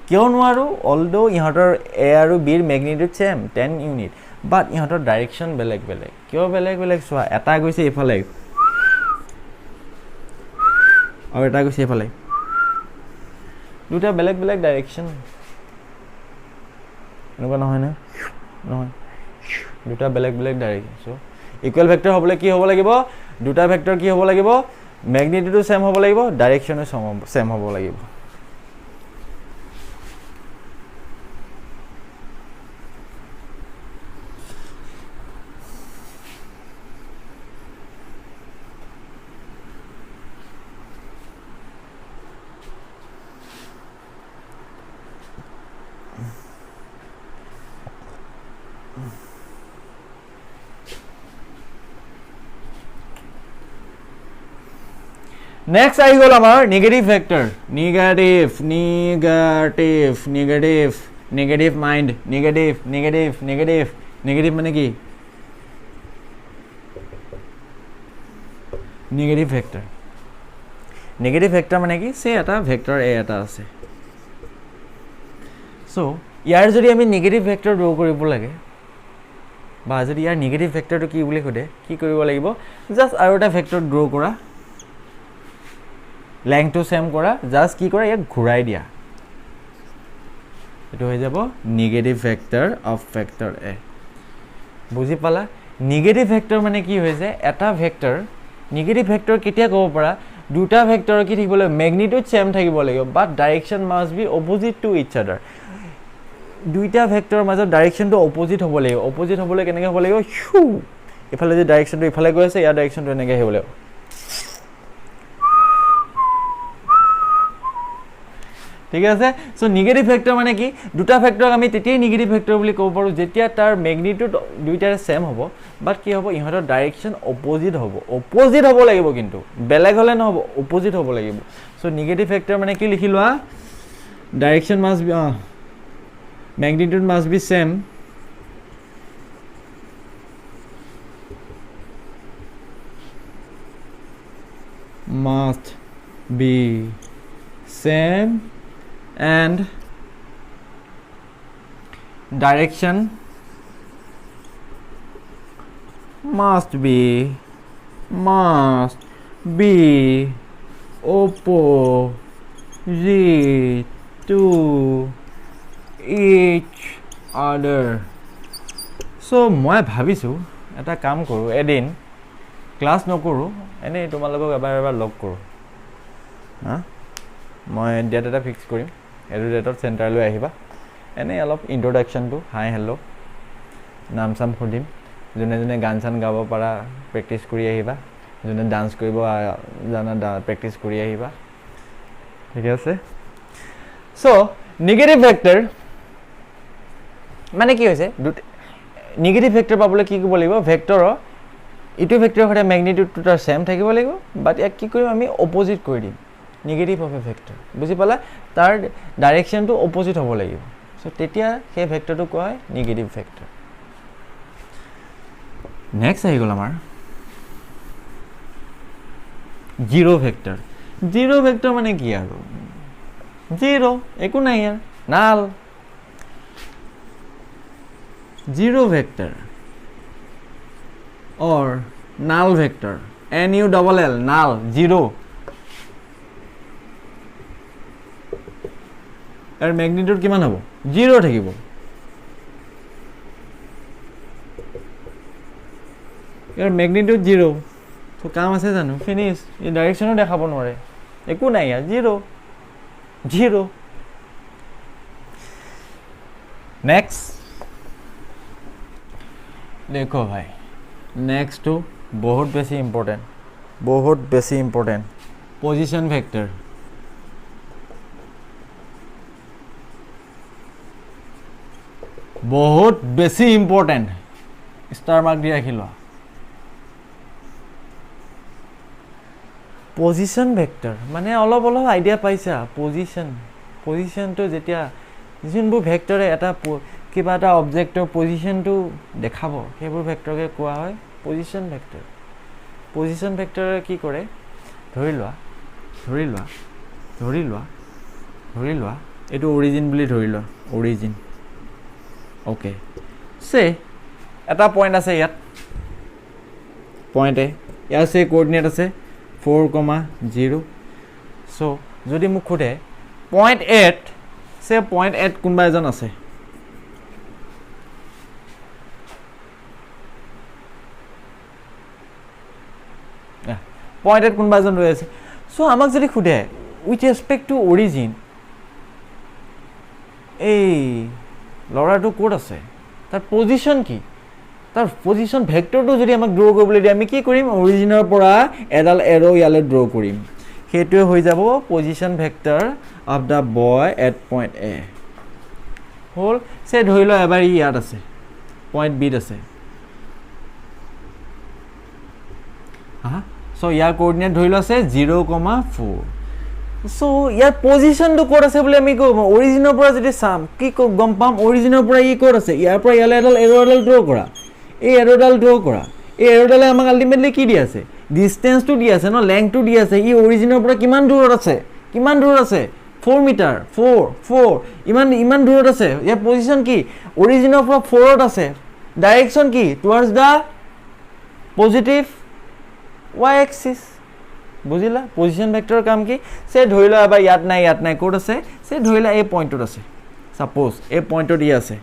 কিয় নোৱাৰোঁ অলদো ইহঁতৰ এ আৰু বিৰ ম্যাগনিটিউড সেম 10 ইউনিট বাট ইহঁতৰ ডাইৰেকশ্যন বেলেগ বেলেগ কিয় বেলেগ বেলেগ চোৱা এটা গৈছে এইফালে আৰু এটা গৈছে এইফালে দুটা বেলেগ বেলেগ ডাইৰেকশ্যন এনেকুৱা নহয় নহয় দুটা বেলেগ বেলেগ ডাইৰেকশ্যন চ' ইকুৱেল ভেক্টৰ হ'বলৈ কি হ'ব লাগিব দুটা ভেক্টৰ কি হ'ব লাগিব ম্যাগনিটিউডো সেম হ'ব লাগিব ডাইৰেকশ্যনো সেম হ'ব লাগিব নেক্সট আহি গ'ল আমাৰ negative vector negative mind negative মানে কি নিগেটিভ ভেক্টৰ মানে কি এটা ভেক্টৰ এ এটা আছে সো ইয়াৰ যদি আমি নিগেটিভ ভেক্টৰ ড্ৰ কৰিব লাগে বা যদি ইয়াৰ নিগেটিভ ভেক্টৰটো কি বুলি সোধে কি কৰিব লাগিব জাষ্ট আৰু এটা ভেক্টৰ ড্ৰ কৰা লেংথটো সেম কৰা জাষ্ট কি কৰা ইয়াক ঘূৰাই দিয়া এটো হৈ যাব নিগেটিভ ভেক্টৰ অফ ভেক্টৰ এ বুজি পালা নিগেটিভ ভেক্টৰ মানে কি হৈছে এটা ভেক্টৰ নিগেটিভ ভেক্টৰ কেতিয়া ক'ব পাৰা দুটা ভেক্টৰ কি থাকিব লাগিব ম্যাগনিটিউড সেম থাকিব লাগিব but direction must be opposite to each other দুইটা ভেক্টৰৰ মাজত ডাইৰেকশ্যনটো অপোজিট হ'ব লাগিব অপোজিট হ'বলৈ কেনেকৈ হ'ব লাগিব ইফালে যে ডাইৰেকশ্যনটো ইফালে গৈ আছে ইয়াৰ ডাইৰেকশ্যনটো এনেকৈ আহিব লাগিব ঠিক আছে সো নিগেটিভ ভেক্টৰ মানে কি দুটা ভেক্টৰক আমি তেতিয়াই নিগেটিভ ভেক্টৰ বুলি ক'ব পাৰোঁ যেতিয়া তাৰ ম্যাগনিটিউড দুইটাৰে সেম হ'ব বাট কি হ'ব ইহঁতৰ ডাইৰেকশ্যন অপোজিট হ'ব লাগিব কিন্তু বেলেগ হ'লে নহ'ব অপোজিট হ'ব লাগিব সো নিগেটিভ ভেক্টৰ মানে কি লিখি লোৱা direction must B magnitude must be same. Must be same and direction must be opposite to each other. So মই ভাবিছো এটা কাম কৰো এদিন ক্লাস নকৰো এনে তোমালোকক এবাৰ লগ কৰো হা মই ডেট এটা ফিক্স কৰিম এটো ডেটত চেণ্টাৰলৈ আহিবা এনে অলপ ইন্ট্ৰোডাকশনটো হাই হেল্ল নাম সাম খুদিম জনে জনে গান চান গাব পাৰা প্ৰেক্টিস কৰি আহিবা জনে ডান্স কৰিব জানা প্ৰেক্টিস কৰি আহিবা ঠিক আছে সো নেগেটিভ ভেক্টৰ মানে কি হৈছে নেগেটিভ ভেক্টৰ পাবলৈ কি কৰিব লাগিব ভেক্টৰৰ ইটো ভেক্টৰৰ সৈতে ম্যাগনিটিউডটো তাৰ সেম থাকিব লাগিব বাট ইয়াক কি কৰিম আমি অপোজিট কৰি দিম নেগেটিভ অফ এ ভেক্টৰ বুজি পালা তাৰ ডাইৰেকশনটো অপোজিট হ'ব লাগিব সো তেতিয়া সেই ভেক্টৰটো কোৱা হয় নেগেটিভ ভেক্টৰ নেক্সট আহি গ'ল আমাৰ জিৰো ভেক্টৰ মানে কি আৰু জিৰো একো নাই ইয়াৰ নাল zero vector or null vector null null zero এর ম্যাগনিটিউড কিমান হ'ব 0 থাকিব এর ম্যাগনিটিউড 0 তো কাম আছে জানো ফিনিশ এই ডাইরেকশনও দেখাব নোৱাৰে একো নাই ইয়াৰ 0 নেক্সট দেখো ভাই नेक्स्ट टू बहुत बेसी इम्पोर्टेंट पोजीशन वेक्टर बहुत बेसी इम्पोर्टेंट स्टार मार्क दी राखि लो पोजीशन वेक्टर माने অলপ আইডিয়া পাইছা पोजीशन তো যেতিয়া যিনবোৰ ভেক্টৰে এটা কিবা এটা অবজেক্টৰ পজিশনটো দেখাব সেইবোৰ ভেক্টৰকে কোৱা হয় পজিশন ভেক্টৰে কি কৰে ধৰি লোৱা এটো অৰিজিন বুলি ধৰি লোৱা অৰিজিন ওকে সে এটা পয়েন্ট আছে ইয়াত পয়েন্টে ইয়াৰ সে কোঅৰ্ডিনেট আছে 4,0 সো যদি মোক খুদে পয়েন্ট 8 সে পয়েন্ট 8 কোনবা এজন আছে পয়েন্ট 8 কোনবা এজন ৰৈ আছে সো আমাক যদি খুদে উইথ ৰেসপেক্ট টু অৰিজিন এই লৰাটো কোড আছে তাৰ পজিশন কি তাৰ পজিশন ভেক্টৰটো যদি আমাক ড্ৰ কৰিবলৈ দিয়ে আমি কি কৰিম অৰিজিনৰ পৰা এডাল এৰো ইয়ালে ড্ৰ কৰিম হেতুৱে হৈ যাব position vector of the boy at point A হোল সে ধৰি ল এবাৰ ইয়াত আছে পয়েন্ট বি আছে হা সো ইয়াৰ কোঅৰ্ডিনেট ধৰি ল আছে 0,4 সো ইয়াৰ পজিশনটো কোড আছে বুলি আমি কম অৰিজিনৰ পৰা যদি সাম কি গম পাম অৰিজিনৰ পৰা ই কোড আছে ইয়াৰ পৰা ইয়ালে এডাল এৰোডাল ড্ৰ কৰা এই এৰোডাল ড্ৰ কৰা এই এৰোডালে আমাক আলটিমেটলি কি দি আছে ডিসটেন্সটো দি আছে ন লেংথটো দি আছে ই অৰিজিনৰ পৰা কিমান দূৰত আছে 4 মিটাৰ 4 ইমান দূৰত আছে ইয়াৰ পজিশন কি অৰিজিনৰ পৰা 4ত আছে ডাইৰেকশন কি টুৱাৰ্ডছ দা পজিটিভ y axis বুজিলা পজিশন ভেক্টৰ কাম কি সে ধৰিলা এবাৰ ইয়াত নাই কোড আছে সে ধৰিলা এই পয়েন্টত আছে সাপোজ এই পয়েন্টত ই আছে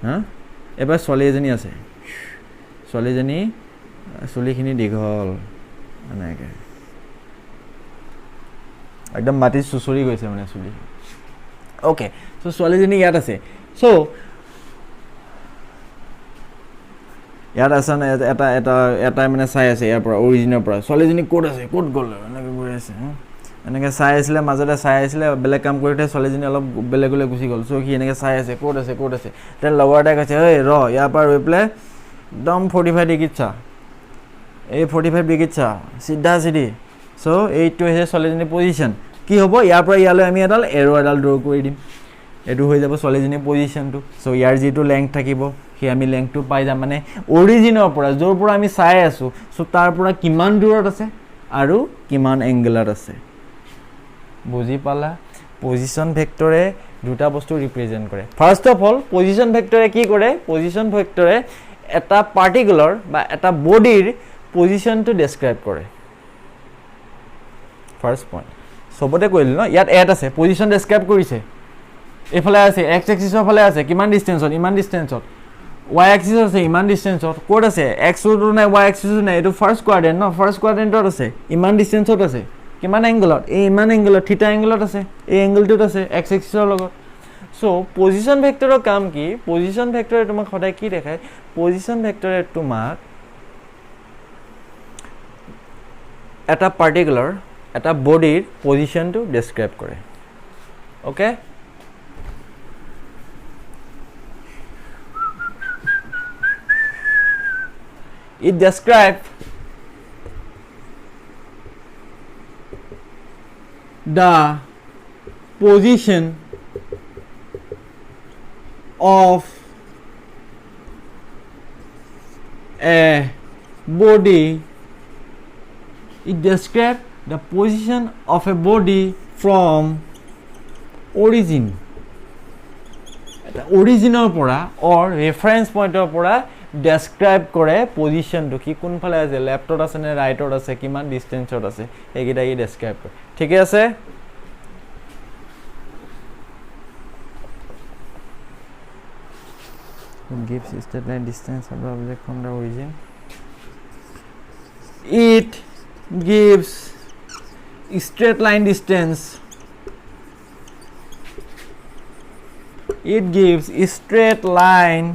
হা এবাৰ সলিজনী আছে সলিজনী সলিখিনি দীঘল এনেকে একদম মাটি সুসৰি গৈছে মানে সলি ওকে সো সলিজনী ইয়াত আছে সো ইয়াত আছে এটা মানে চাই আছে ইয়াৰ পৰা অৰিজিনৰ পৰা সলিজনী কোড আছে কোড গল এনেকে গৈ আছে এনেকে চাই আছিলে মাজতে চাই আছিলে বেলেগ কাম কৰিতে সলিজনী অলপ বেলেগলৈ গুচি গল সো কি এনেকে চাই আছে কোড আছে তে লৱাৰটা কৈছে এই ৰ ইয়াৰ পৰা ৰৈ প্লে একদম 45 ডিগ্ৰী চা এই 45 ডিগ্ৰী চা সিধা সিধি সো এইটো হৈছে সলিজনী পজিশন কি হ'ব ইয়াৰ পৰা ইয়ালৈ আমি এডাল এৰো এডাল ড্ৰ কৰি দিম এইটো হৈ যাব ছোৱালীজনীৰ পজিশ্যনটো সো ইয়াৰ যেটো লেংথ থাকিব কি আমি লেংথটো পাই যাম মানে অৰিজিনৰ পৰা যৰ পৰা আমি চাই আছো সো তাৰ পৰা কিমান দূৰত আছে আৰু কিমান এংগলত আছে বুজি পালা পজিশন ভেক্টৰে দুটা বস্তু ৰিপ্ৰেজেন্ট কৰে ফাৰ্স্ট অফ অল পজিশন ভেক্টৰে কি কৰে পজিশন ভেক্টৰে এটা পাৰ্টিকুলাৰ বা এটা বডিৰ পজিশনটো ডেসক্ৰাইব কৰে ফাৰ্স্ট পইণ্ট সবতে কৈল ন ইয়াত এট আছে পজিশন ডেসক্ৰাইব কৰিছে এফালে আছে x এক্সিসৰ ফালে আছে কিমান ডিসটেন্সত ইমান ডিসটেন্সত y এক্সিস আছে ইমান ডিসটেন্সত কোড আছে x টো নাই y এক্সিস নাই এটো ফাৰ্স্ট কোৱাড্ৰেন্ট ন ফাৰ্স্ট কোৱাড্ৰেন্টত আছে ইমান ডিসটেন্সত আছে কিমান এংগলত এই ইমান এংগলত থিটা এংগলত আছে এই এংগলটোত আছে x এক্সিসৰ লগত সো পজিশন ভেক্টৰৰ কাম কি পজিশন ভেক্টৰে তোমাক সদায় কি দেখায় পজিশন ভেক্টৰে তোমাক এটা পাৰ্টিকুলাৰ এটা বডিৰ পজিশনটো ডেসক্ৰাইব কৰে okay it describes the position of a body it describes the position of a body from origin original pora or reference point pora describe কৰে পজিশনটো কি কোন ফালে আছে লেফটত আছে নে ৰাইটত আছে কিমান ডিসটেন্সত আছে এইগিটা ই ডেসক্ৰাইব কৰে ঠিক আছে gives straight line distance of the object from the origin it gives straight line distance it gives straight line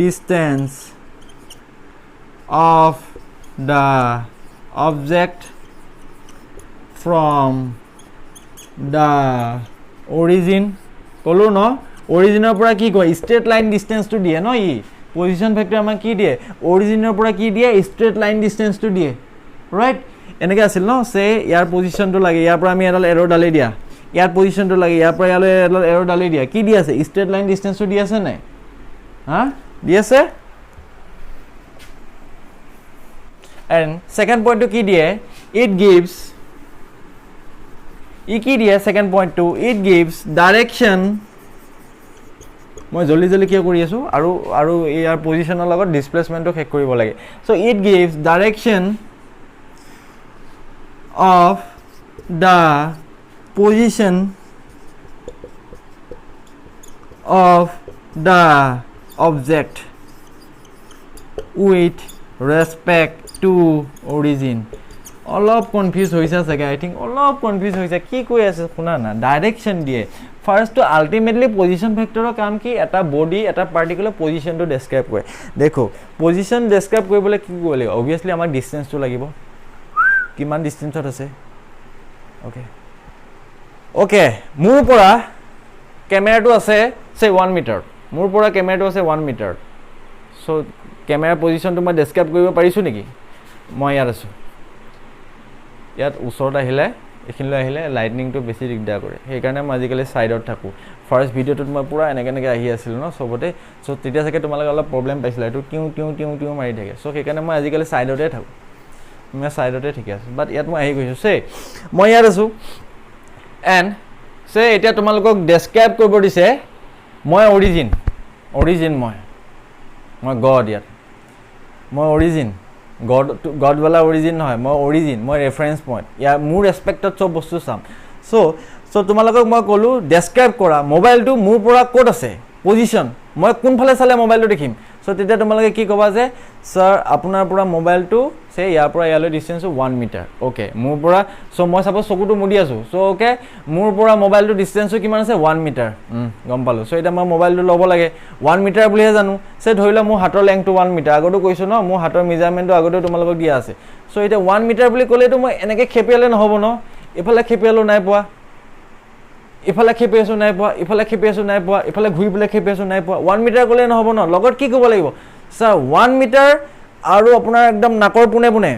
distance of the object from the origin কলো ন অৰিজিনৰ পৰা কি কয় স্ট্ৰেট লাইন ডিসটেন্সটো দিয়ে ন ই পজিশন ভেক্টৰ আমাক কি দিয়ে অৰিজিনৰ পৰা কি দিয়ে স্ট্ৰেট লাইন ডিসটেন্সটো দিয়ে ৰাইট এনেকৈ আছিল ন সে ইয়াৰ পজিশনটো লাগে ইয়াৰ পৰা আমি এডাল এৰো ডালি দিয়া ইয়াৰ পজিশনটো লাগে ইয়াৰ পৰা ইয়ালৈ এডাল এৰো ডালি দিয়া কি দি আছে স্ট্ৰেট লাইন ডিসটেন্সটো দি আছে নাই হা দি আছে and second point to কি দিয়ে it gives কি দিয়ে second point to it gives direction মই জলদি জলদি কি কৰি আছো আৰু ইয়াৰ পজিশনৰ লগত ডিসপ্লেসমেন্টটো চেক কৰিব লাগে so it gives direction of the position of the object with respect to origin অলপ কনফিউজ হৈছে চাগে আই থিংক অলপ কনফিউজ হৈছে কি কৈ আছে শুনা না ডাইৰেকশন দিয়ে ফাৰ্স্ট তো আলটিমেটলি পজিশন ভেক্টৰৰ কাম কি এটা বডি এটা পাৰ্টিকুলাৰ পজিশনটো ডেসক্ৰাইব কৰে দেখো পজিশন ডেসক্ৰাইব কৰিবলৈ কি কৰিব লাগিব অবিয়াসলি আমাক ডিসটেন্সটো লাগিব কিমান ডিসটেন্সত আছে ওকে ওকে মোৰ পৰা ক্যামেৰাটো আছে সে 1 মিটাৰ মোৰ পৰা ক্যামেৰাটো আছে 1 মিটাৰ সো ক্যামেৰা পজিশনটো মই ডেসক্ৰাইব কৰিব পাৰিছো নেকি মই ইয়াত আছো ইয়াত ওচৰত আহিলে এখিনলৈ আহিলে লাইটনিংটো বেছি দিগদাৰ কৰে সেই কাৰণে মই আজিকালি সাইডত থাকো ফাৰ্স্ট ভিডিওটোত মই পুৰা এনেকৈ আহি আছিল ন সবতে সো তেতিয়া চাগে তোমালোকে অলপ প্ৰবলেম পাইছিল এটো টিউ মাৰি থাকে সো সেই কাৰণে মই আজিকালি সাইডতে থাকো মই সাইডতে ঠিক আছে বাট ইয়াত মই আহি গৈছো সে মই ইয়াত আছো এন্ড সে এতিয়া তোমালোকক ডেসক্ৰাইব কৰিব দিছে মই অৰিজিন মই গড ইয়াত মই অৰিজিন গড वाला অৰিজিন নহয় মই অৰিজিন মই ৰেফাৰেন্স পইণ্ট ইয়াৰ মোৰ ৰেসপেক্টত সব বস্তু চাম সো তোমালোকক মই কলো ডেসক্ৰাইব কৰা মোবাইলটো মোৰ পৰা কোড আছে পজিশন মই কোনফালে চালে মোবাইলটো দেখিম সো তেতিয়া তোমালোকে কি কবা যে স্যাৰ আপোনাৰ পৰা মোবাইলটো সে ইয়াৰ পৰা ইয়ালৈ ডিসটেন্স 1 মিটাৰ ওকে মোৰ পৰা সো মই সাপোজ চকুটো মুদি আছো সো ওকে মোৰ পৰা মোবাইলটো ডিসটেন্স কিমান আছে 1 মিটাৰ গম পালো সো এটা মই মোবাইলটো ল'ব লাগে 1 মিটাৰ বুলিহে জানো সে ধৰিলা মোৰ হাতৰ লেংথটো 1 মিটাৰ আগতো কৈছো ন মোৰ হাতৰ মেজাৰমেন্টটো আগতে তোমালোকক দিয়া আছে সো এটা 1 মিটাৰ বুলি ক'লেটো মই এনেকৈ খেপিয়ালে নহব ন এফালে খেপিয়ালো নাই পোৱা ইফালে খেপিয়াছো নাই পোৱা ইফালে খেপিয়াছো নাই পোৱা ইফালে ঘুৰি পেলে খেপিয়াছো নাই পোৱা 1 মিটাৰ ক'লে নহব ন লগত কি ক'ব লাগিব স্যাৰ 1 মিটাৰ আৰু আপোনাৰ একদম নাকৰ পুনে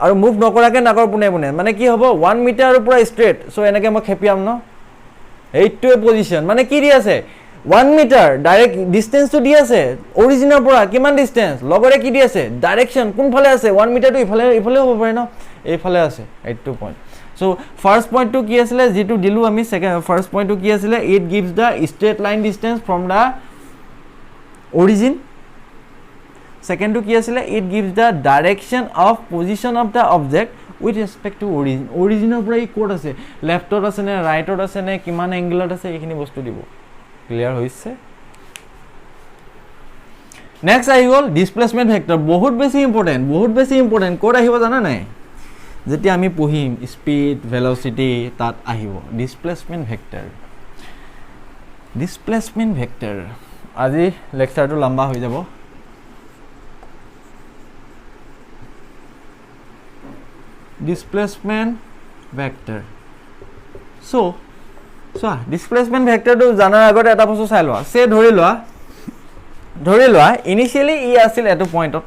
আৰু মুভ নকৰাকে নাকৰ পুনে মানে কি হ'ব 1 মিটাৰ পুৰা ষ্ট্ৰেট সো এনেকৈ মই খেপিয়াম ন এইটোৱে পজিশন মানে কি দি আছে 1 মিটাৰ ডাইৰেক্ট ডিসটেন্সটো দি আছে অৰিজিনৰ পৰা কিমান ডিসটেন্স লগৰে কি দি আছে ডাইৰেকশন কোনফালে আছে 1 মিটাৰটো ইফালে হ'ব পাৰে ন এইফালে আছে 82 পইণ্ট সো ফাৰ্স্ট পইণ্টটো কি আছিল যেটো দিলু আমি সেকেন্ড ফাৰ্স্ট পইণ্টটো কি আছিল it gives the straight line distance from the origin second to কি আছিলে it gives the direction of position of the object with respect to origin origin পৰা ই কোড আছে লেফটত আছে নে ৰাইটত আছে নে কিমান এংগলত আছে এইখিনি বস্তু দিব ক্লিয়াৰ হৈছে নেক্সট আহি গল ডিসপ্লেসমেন্ট ভেক্টৰ বহুত বেছি ইম্পৰ্টেন্ট কোড আহিব জানা নাই যেতিয়া আমি পঢ়িম স্পীড ভেলোসিটি তাত আহিব ডিসপ্লেসমেন্ট ভেক্টৰ আজি লেকচাৰটো লম্বা হৈ যাব displacement vector so displacement vector to জানাৰ আগতে এটা বস্তু চাই লোৱা সে ধৰি লোৱা ইনিশিয়ালি ই আছিল এটো পইণ্টত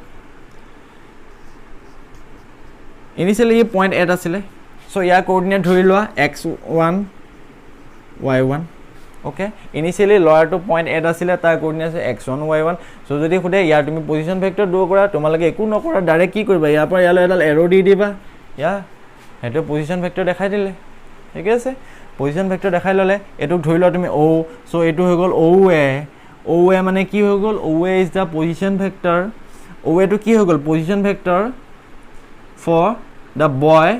ইনিশিয়ালি ই পইণ্ট 8 আছিল সো ইয়াৰ কোঅৰ্ডিনেট ধৰি লোৱা x1 y1 okay initially লয়াৰটো point 8 আছিল তাৰ কোঅৰ্ডিনেট আছে x1 y1 সো যদি খুদে ইয়াৰ তুমি পজিশন ভেক্টৰ ড্ৰ কৰা তোমালকে একো নকৰা ডাইৰেক্ট কি কৰিবা ইয়াৰ পৰা ইয়ালৈ এডাল এৰো দি দিবা या हेतु पोजीशन वेक्टर দেখাই দিলে ঠিক আছে पोजीशन वेक्टर দেখাই ললে এটুক ধৰিলো তুমি o সো এটু হৈ গল oa মানে কি হৈ গল oa is the position vector oa টু কি হৈ গল position vector for the boy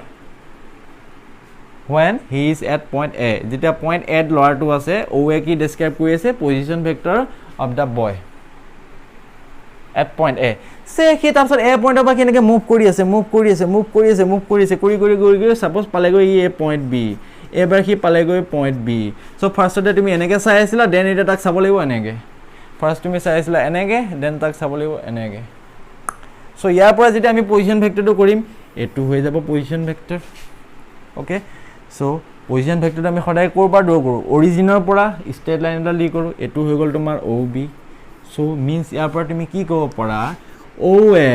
when he is at point a যেতিয়া point a লৰাটো আছে oa কি ডেসক্ৰাইব কৰি আছে position vector of the boy at point a সে কি তাৰছত a পইণ্টৰ পৰা কেনেকৈ মুভ কৰি আছে কৰি সাপোজ পালেগৈ ই a পইণ্ট b এবাৰ কি পালেগৈ পইণ্ট b সো ফাৰ্স্টতে তুমি এনেকৈ চাই আছিলা দেন এটা তাক চাব লাগিব এনেকৈ ফাৰ্স্ট তুমি চাই আছিলা এনেকৈ দেন তাক চাব লাগিব এনেকৈ সো ইয়াৰ পৰা যেতিয়া আমি পজিশন ভেক্টৰটো কৰিম এটো হৈ যাব position vector okay so position ভেক্টৰটো আমি সদায় ক'ৰ পৰা ড্ৰ কৰো অৰিজিনৰ পৰা ষ্ট্ৰেট লাইন এটা লি কৰো এটো হৈ গল তোমাৰ ob so means ইয়াৰ পৰা তুমি কি ক'ব পাৰা OA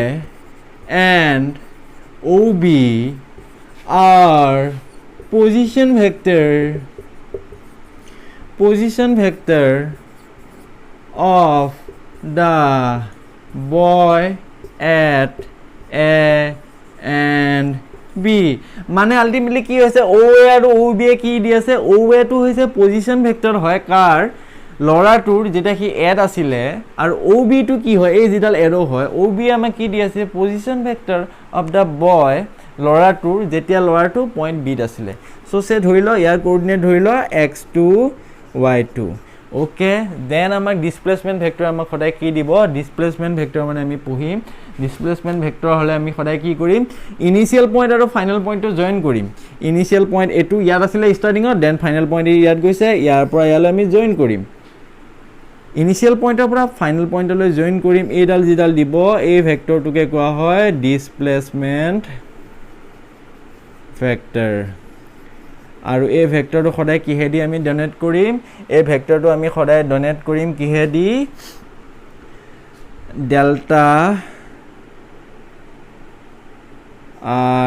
and OB are position vector of the boy at A and B মানে আলটিমেটলি কি হৈছে OA আৰু OB কি দি আছে OA টো হৈছে পজিশন ভেক্টৰ হয় কাৰ লৰাটোৰ যেটা কি এড আছিলে আৰু OB টো কি হয় এই যেডাল এৰো হয় OB আমাক কি দি আছে পজিশন ভেক্টৰ অফ দা বয় লৰাটোৰ যেতিয়া লৰাটো পইণ্ট b আছিলে সো সে ধৰি ল ইয়াৰ কোঅৰ্ডিনেট ধৰি ল x2 y2 ওকে দেন আমাক ডিসপ্লেসমেন্ট ভেক্টৰ আমাক সদায় কি দিব ডিসপ্লেসমেন্ট ভেক্টৰ মানে আমি পঢ়িম ডিসপ্লেসমেন্ট ভেক্টৰ হলে আমি সদায় কি কৰিম ইনিশিয়াল পইণ্ট আৰু ফাইনাল পইণ্টটো জয়েন কৰিম ইনিশিয়াল পইণ্ট এটো ইয়াত আছিলে ষ্টাৰ্টিংত দেন ফাইনাল পইণ্ট ইয়াত গৈছে ইয়াৰ পৰা ইয়ালৈ আমি জয়েন কৰিম ইনিশিয়াল পইণ্টৰ পৰা ফাইনাল পইণ্টলৈ জয়েন কৰিম এইডাল জিডাল দিব এই ভেক্টৰটোকে কোৱা হয় ডিসপ্লেসমেন্ট ভেক্টৰ আৰু এই ভেক্টৰটো সদায় কিহেদি আমি ডোনেট কৰিম এই ভেক্টৰটো আমি সদায় ডোনেট কৰিম কিহেদি delta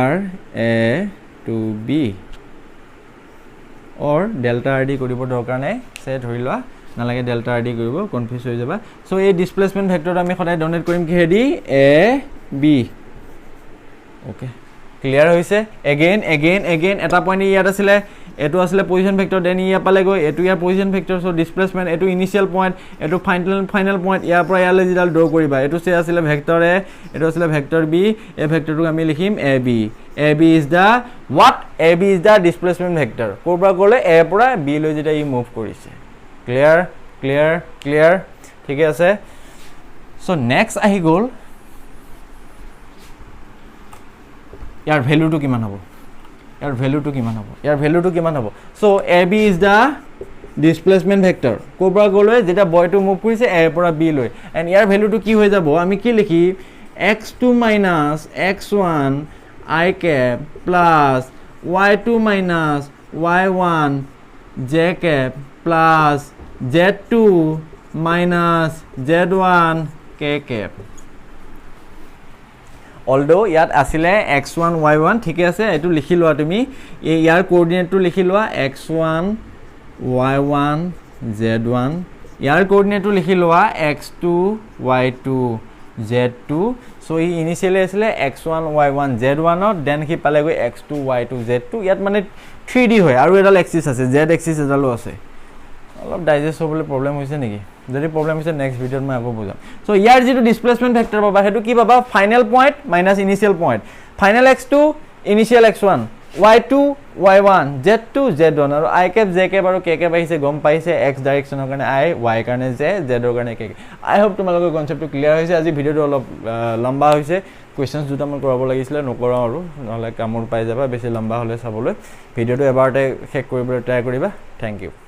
r a to b or delta r d কৰিব দৰকাৰ নাই সে ধৰি লোৱা নালাগে ডেল্টা r d কৰিব কনফিউজ হৈ যাবা সো এই ডিসপ্লেসমেন্ট ভেক্টৰটো আমি সদায় ডোনেট কৰিম কিহেদি a b ওকে ক্লিয়াৰ হৈছে এগেইন এটা পইণ্ট ইয়াত আছিলে এটো আছিলে পজিশন ভেক্টৰ দেন ইয়া পালে গৈ এটো ইয়াৰ পজিশন ভেক্টৰ সো ডিসপ্লেসমেন্ট এটো ইনিশিয়াল পইণ্ট এটো ফাইনাল পইণ্ট ইয়াৰ পৰা ইয়ালৈ জিডাল ড্ৰ কৰিবা এটো সে আছিলে ভেক্টৰ a এটো আছিলে ভেক্টৰ b এই ভেক্টৰটো আমি লিখিম ab is the what ab is the displacement vector কৰবা গলে a পৰা b লৈ যেটা ই মুভ কৰিছে ক্লিয়াৰ ঠিক আছে সো নেক্সট আহি গল ইয়াৰ ভ্যালুটো কিমান হ'ব ইয়াৰ ভ্যালুটো কিমান হ'ব so ab is the displacement vector কৰবা গলে যেটা বয়টো মুভ কৰিছে a পৰা b লৈ এন্ড ইয়াৰ ভ্যালুটো কি হৈ যাব আমি কি লিখি x2 - x1 I cap plus y2 minus y1 j cap plus z2 minus z1 k cap although ইয়াত আসিলে x1 y1 ঠিক আছে এটো লিখি লোৱা তুমি ইয়াৰ কোঅৰ্ডিনেটটো লিখি লোৱা x1 y1 z1 ইয়াৰ কোঅৰ্ডিনেটটো লিখি লোৱা x2 y2 z2 সো ই ইনিশিয়ালি আছিলে x1 y1 z1 দেন কি পালেগৈ x2 y2 z2 ইয়াত মানে 3D হয় আৰু এডাল এক্সিস আছে z এক্সিস এডালো আছে অলপ ডাইজেস্ট হ'বলৈ প্ৰবলেম হৈছে নেকি যদি প্ৰবলেম হৈছে নেক্সট ভিডিঅ'ত মই আকৌ বুজাম সো ইয়াৰ যেটো ডিসপ্লেসমেন্ট ভেক্টৰ পাবা হেতু কি পাবা final point minus initial point final x2 initial x1 y2 y1 z2 z1 আৰু i cap j cap আৰু k cap আহিছে গম পাইছে x ডাইৰেকচনৰ কাৰণে i y কাৰণে j z ৰ কাৰণে k আই হোপ তোমালোকৰ কনসেপ্টটো ক্লিয়াৰ হৈছে আজি ভিডিঅ'টো অলপ লম্বা হৈছে কোৱেশ্চনছ দুটা মই কৰাব লাগিছিল নকৰা আৰু নহলে কামৰ পাই যাবা বেছি লম্বা হলে চাবলৈ ভিডিঅ'টো এবাৰতে শেষ কৰিবলৈ ট্ৰাই কৰিবা থ্যাংক ইউ